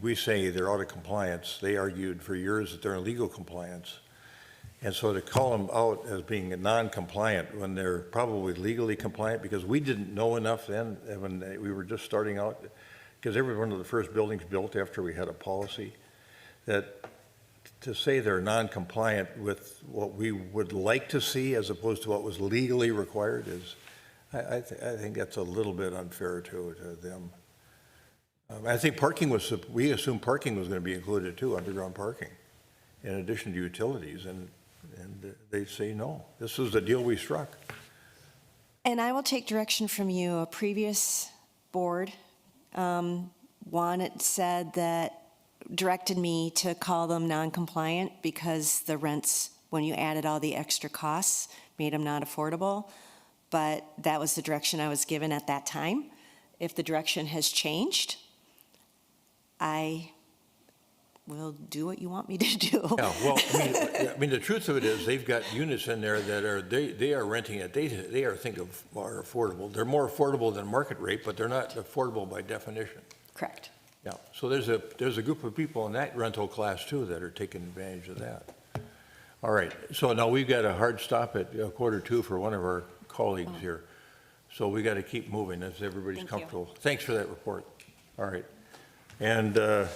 We say they're out of compliance. They argued for years that they're in legal compliance. And so to call them out as being non-compliant when they're probably legally compliant, because we didn't know enough then when we were just starting out, because they were one of the first buildings built after we had a policy, that to say they're non-compliant with what we would like to see as opposed to what was legally required is, I think that's a little bit unfair to them. I think we assumed parking was going to be included too, underground parking, in addition to utilities, and they say no. This is the deal we struck. And I will take direction from you. A previous board directed me to call them non-compliant because the rents, when you added all the extra costs, made them not affordable. But that was the direction I was given at that time. If the direction has changed, I will do what you want me to do. Yeah, well, I mean, the truth of it is they've got units in there that they are renting it. They are are affordable. They're more affordable than market rate, but they're not affordable by definition. Correct. Yeah. So there's a group of people in that rental class too that are taking advantage of that. All right. So now we've got a hard stop at 1:45 for one of our colleagues here. So we got to keep moving as everybody's Thank you. comfortable. Thanks for that report. All right. And I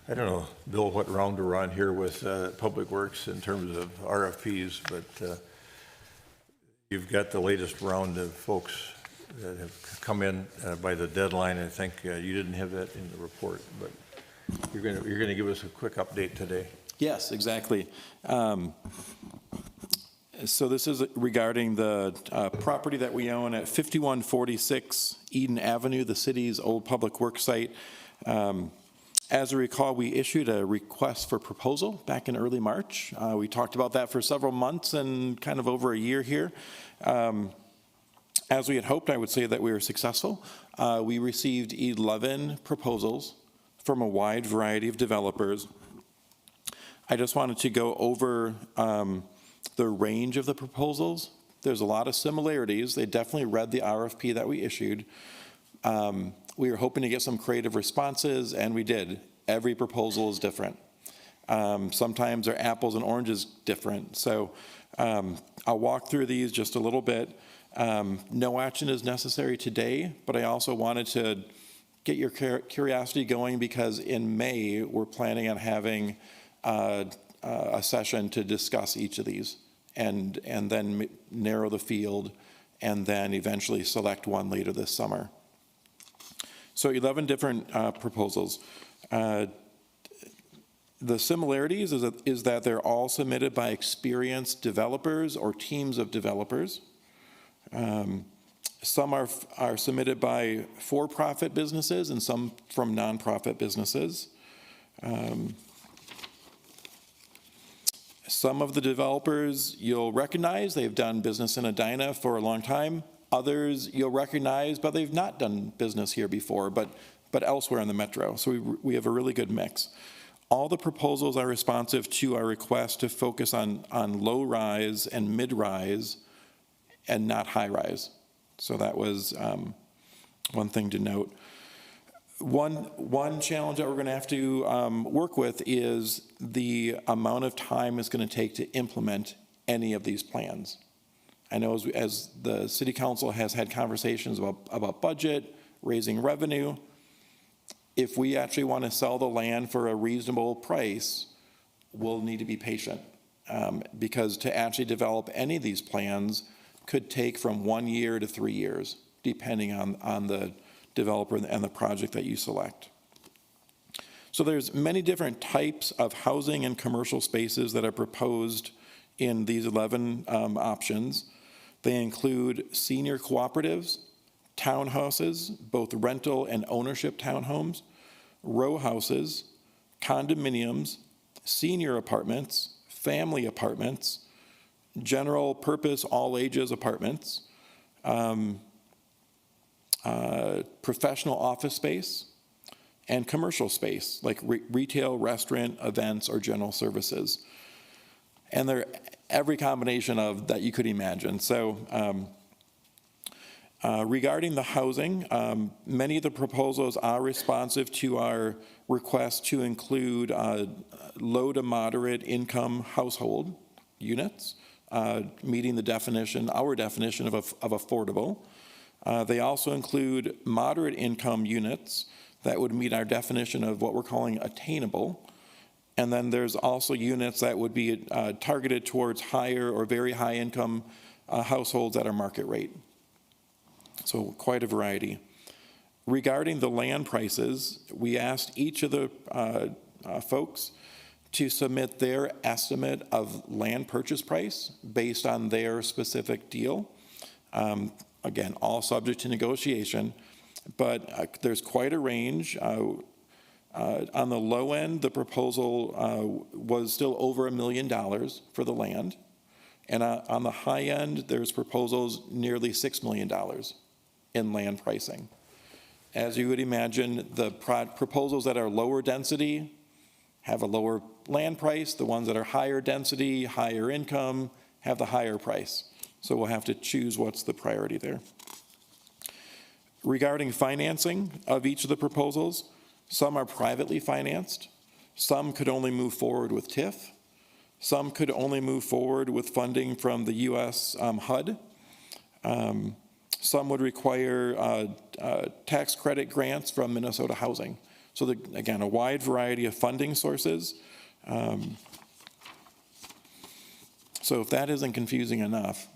don't know, Bill, what round we're on here with Public Works in terms of RFPs, but you've got the latest round of folks that have come in by the deadline. I think you didn't have that in the report, but you're going to give us a quick update today. Yes, exactly. So this is regarding the property that we own at 5146 Eden Avenue, the city's old public works site. As you recall, we issued a request for proposal back in early March. We talked about that for several months and kind of over a year here. As we had hoped, I would say that we were successful. We received 11 proposals from a wide variety of developers. I just wanted to go over the range of the proposals. There's a lot of similarities. They definitely read the RFP that we issued. We were hoping to get some creative responses, and we did. Every proposal is different. Sometimes they're apples and oranges different. So I'll walk through these just a little bit. No action is necessary today, but I also wanted to get your curiosity going because in May, we're planning on having a session to discuss each of these and then narrow the field and then eventually select one later this summer. So 11 different proposals. The similarities is that they're all submitted by experienced developers or teams of developers. Some are submitted by for-profit businesses and some from nonprofit businesses. Some of the developers you'll recognize, they've done business in Edina for a long time. Others you'll recognize, but they've not done business here before, but elsewhere in the metro. So we have a really good mix. All the proposals are responsive to our request to focus on low-rise and mid-rise and not high-rise. So that was one thing to note. One challenge that we're going to have to work with is the amount of time it's going to take to implement any of these plans. I know as the city council has had conversations about budget, raising revenue, if we actually want to sell the land for a reasonable price, we'll need to be patient because to actually develop any of these plans could take from 1 year to 3 years, depending on the developer and the project that you select. So there's many different types of housing and commercial spaces that are proposed in these 11 options. They include senior cooperatives, townhouses, both rental and ownership townhomes, row houses, condominiums, senior apartments, family apartments, general purpose all ages apartments, professional office space, and commercial space like retail, restaurant, events, or general services. And they're every combination of that you could imagine. So regarding the housing, many of the proposals are responsive to our request to include low to moderate income household units, meeting the definition, our definition of affordable. They also include moderate income units that would meet our definition of what we're calling attainable. And then there's also units that would be targeted towards higher or very high income households at our market rate. So quite a variety. Regarding the land prices, we asked each of the folks to submit their estimate of land purchase price based on their specific deal. Again, all subject to negotiation, but there's quite a range. On the low end, the proposal was still over $1 million for the land. And on the high end, there's proposals nearly $6 million in land pricing. As you would imagine, the proposals that are lower density have a lower land price. The ones that are higher density, higher income, have the higher price. So we'll have to choose what's the priority there. Regarding financing of each of the proposals, some are privately financed. Some could only move forward with TIF. Some could only move forward with funding from the U.S. HUD. Some would require tax credit grants from Minnesota Housing. So again, a wide variety of funding sources. So if that isn't confusing enough,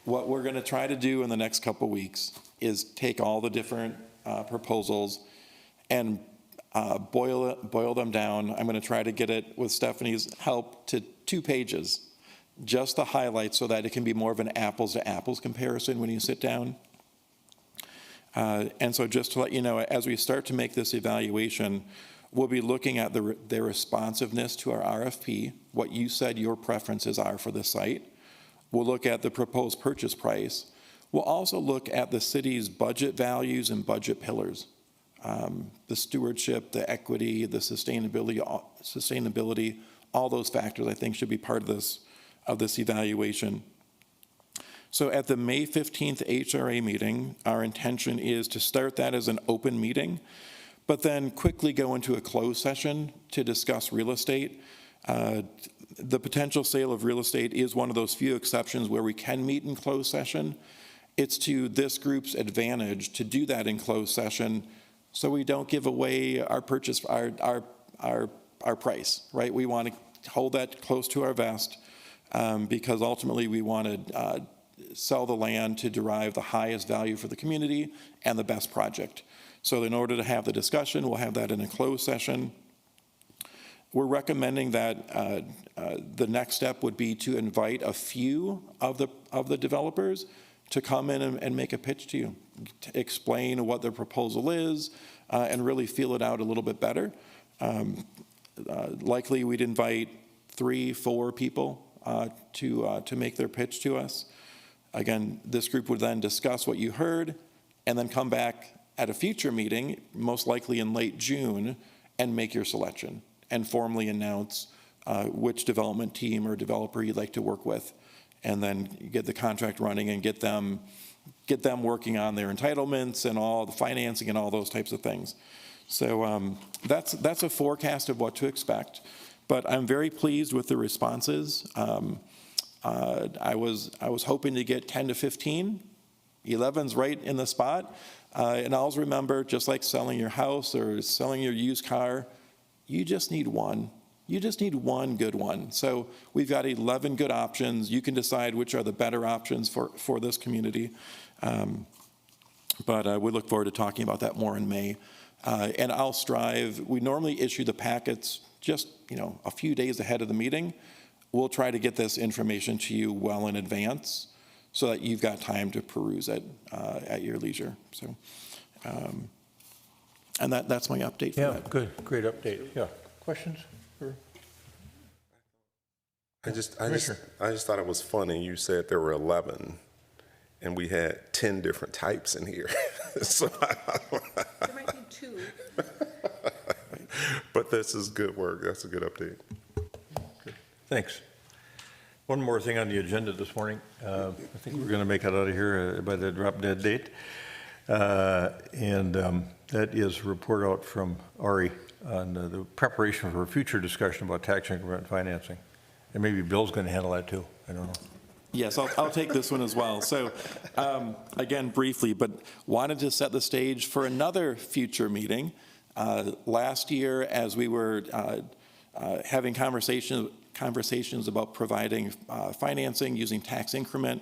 what we're going to try to do in the next couple weeks is take all the different proposals and boil them down. I'm going to try to get it, with Stephanie's help, to 2 pages, just the highlights, so that it can be more of an apples-to-apples comparison when you sit down. And so just to let you know, as we start to make this evaluation, we'll be looking at their responsiveness to our RFP, what you said your preferences are for the site. We'll look at the proposed purchase price. We'll also look at the city's budget values and budget pillars. The stewardship, the equity, the sustainability, all those factors I think should be part of this evaluation. So at the May 15th HRA meeting, our intention is to start that as an open meeting, but then quickly go into a closed session to discuss real estate. The potential sale of real estate is one of those few exceptions where we can meet in closed session. It's to this group's advantage to do that in closed session, so we don't give away our purchase, our price, right? We want to hold that close to our vest, because ultimately we want to sell the land to derive the highest value for the community and the best project. So in order to have the discussion, we'll have that in a closed session. We're recommending that the next step would be to invite a few of the developers to come in and make a pitch to you, to explain what their proposal is, and really feel it out a little bit better. Likely we'd invite 3-4 people to make their pitch to us. Again, this group would then discuss what you heard and then come back at a future meeting, most likely in late June, and make your selection and formally announce which development team or developer you'd like to work with, and then get the contract running and get them working on their entitlements and all the financing and all those types of things. So that's a forecast of what to expect, but I'm very pleased with the responses. I was hoping to get 10 to 15. 11's right in the spot. And always remember, just like selling your house or selling your used car, you just need one. You just need one good one. So we've got 11 good options. You can decide which are the better options for this community. But we look forward to talking about that more in May. And I'll strive. We normally issue the packets just a few days ahead of the meeting. We'll try to get this information to you well in advance, so that you've got time to peruse it at your leisure. So, and that's my update for that. Yeah, good, great update. Yeah, questions? I just thought it was funny. You said there were 11, and we had 10 different types in here. So There might be 2. But this is good work. That's a good update. Good. Thanks. One more thing on the agenda this morning. I think we're going to make it out of here by the drop dead date. And that is a report out from Ari on the preparation for a future discussion about tax increment financing. And maybe Bill's going to handle that too. I don't know. Yes, I'll take this one as well. So again, briefly, but wanted to set the stage for another future meeting. Last year, as we were having conversations about providing financing using tax increment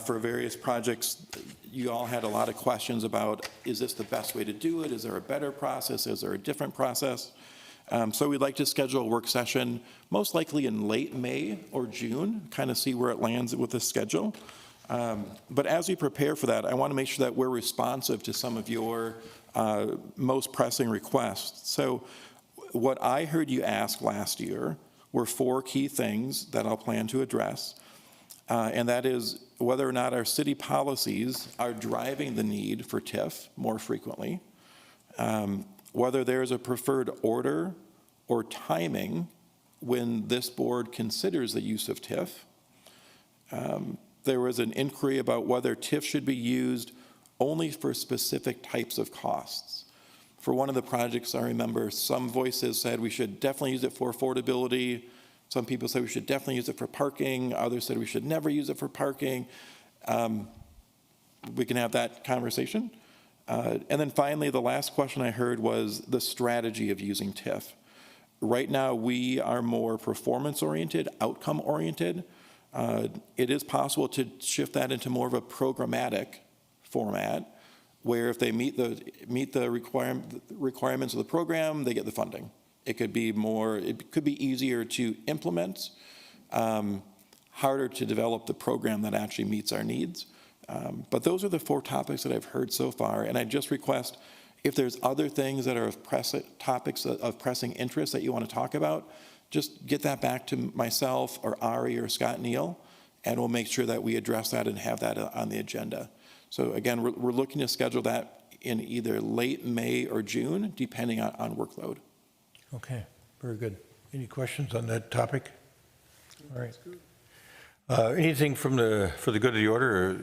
for various projects, you all had a lot of questions about, is this the best way to do it? Is there a better process? Is there a different process? So we'd like to schedule a work session, most likely in late May or June, kind of see where it lands with the schedule. But as we prepare for that, I want to make sure that we're responsive to some of your most pressing requests. So what I heard you ask last year were 4 key things that I'll plan to address. And that is whether or not our city policies are driving the need for TIF more frequently, whether there's a preferred order or timing when this board considers the use of TIF. There was an inquiry about whether TIF should be used only for specific types of costs. For one of the projects, I remember some voices said we should definitely use it for affordability. Some people say we should definitely use it for parking. Others said we should never use it for parking. We can have that conversation. And then finally, the last question I heard was the strategy of using TIF. Right now, we are more performance-oriented, outcome-oriented. It is possible to shift that into more of a programmatic format, where if they meet the requirements of the program, they get the funding. It could be easier to implement, harder to develop the program that actually meets our needs. But those are the 4 topics that I've heard so far, and I just request, if there's other things that are topics of pressing interest that you want to talk about, just get that back to myself or Ari or Scott Neal, and we'll make sure that we address that and have that on the agenda. So again, we're looking to schedule that in either late May or June, depending on workload. Okay, very good. Any questions on that topic? All right. Anything for the good of the order?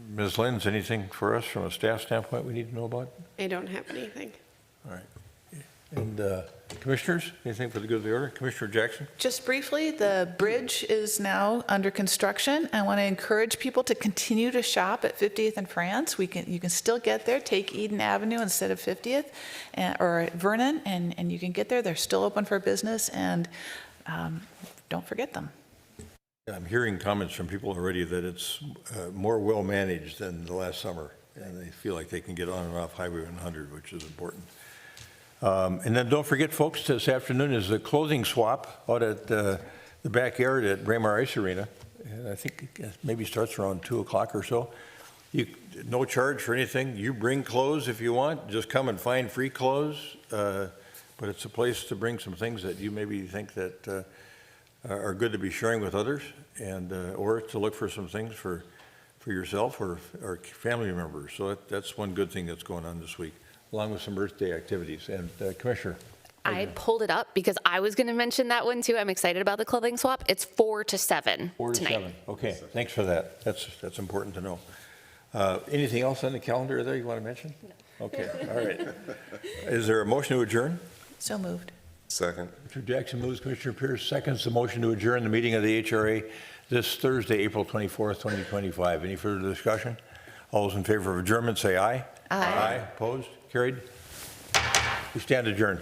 Ms. Lenz, anything for us from a staff standpoint we need to know about? I don't have anything. All right. And commissioners, anything for the good of the order? Commissioner Jackson? Just briefly, the bridge is now under construction. I want to encourage people to continue to shop at 50th and France. You can still get there. Take Eden Avenue instead of 50th or Vernon, and you can get there. They're still open for business, and don't forget them. I'm hearing comments from people already that it's more well-managed than the last summer, and they feel like they can get on and off Highway 100, which is important. And then don't forget, folks, this afternoon is the clothing swap out at the backyard at Braemar Ice Arena. And I think it maybe starts around 2 o'clock or so. No charge for anything. You bring clothes if you want. Just come and find free clothes. But it's a place to bring some things that you maybe think that are good to be sharing with others, and or to look for some things for yourself or family members. So that's one good thing that's going on this week, along with some Earth Day activities. And Commissioner? I pulled it up because I was going to mention that one too. I'm excited about the clothing swap. It's 4 to 7 4 to tonight. 7. Okay, thanks for that. That's important to know. Anything else on the calendar there you want to mention? No. Okay, all right. Is there a motion to adjourn? So moved. Second. Mr. Jackson moves, Commissioner Pierce seconds the motion to adjourn the meeting of the HRA this Thursday, April 24th, 2025. Any further discussion? All those in favor of adjournment say aye. Aye. Aye. Opposed? Carried. We stand adjourned.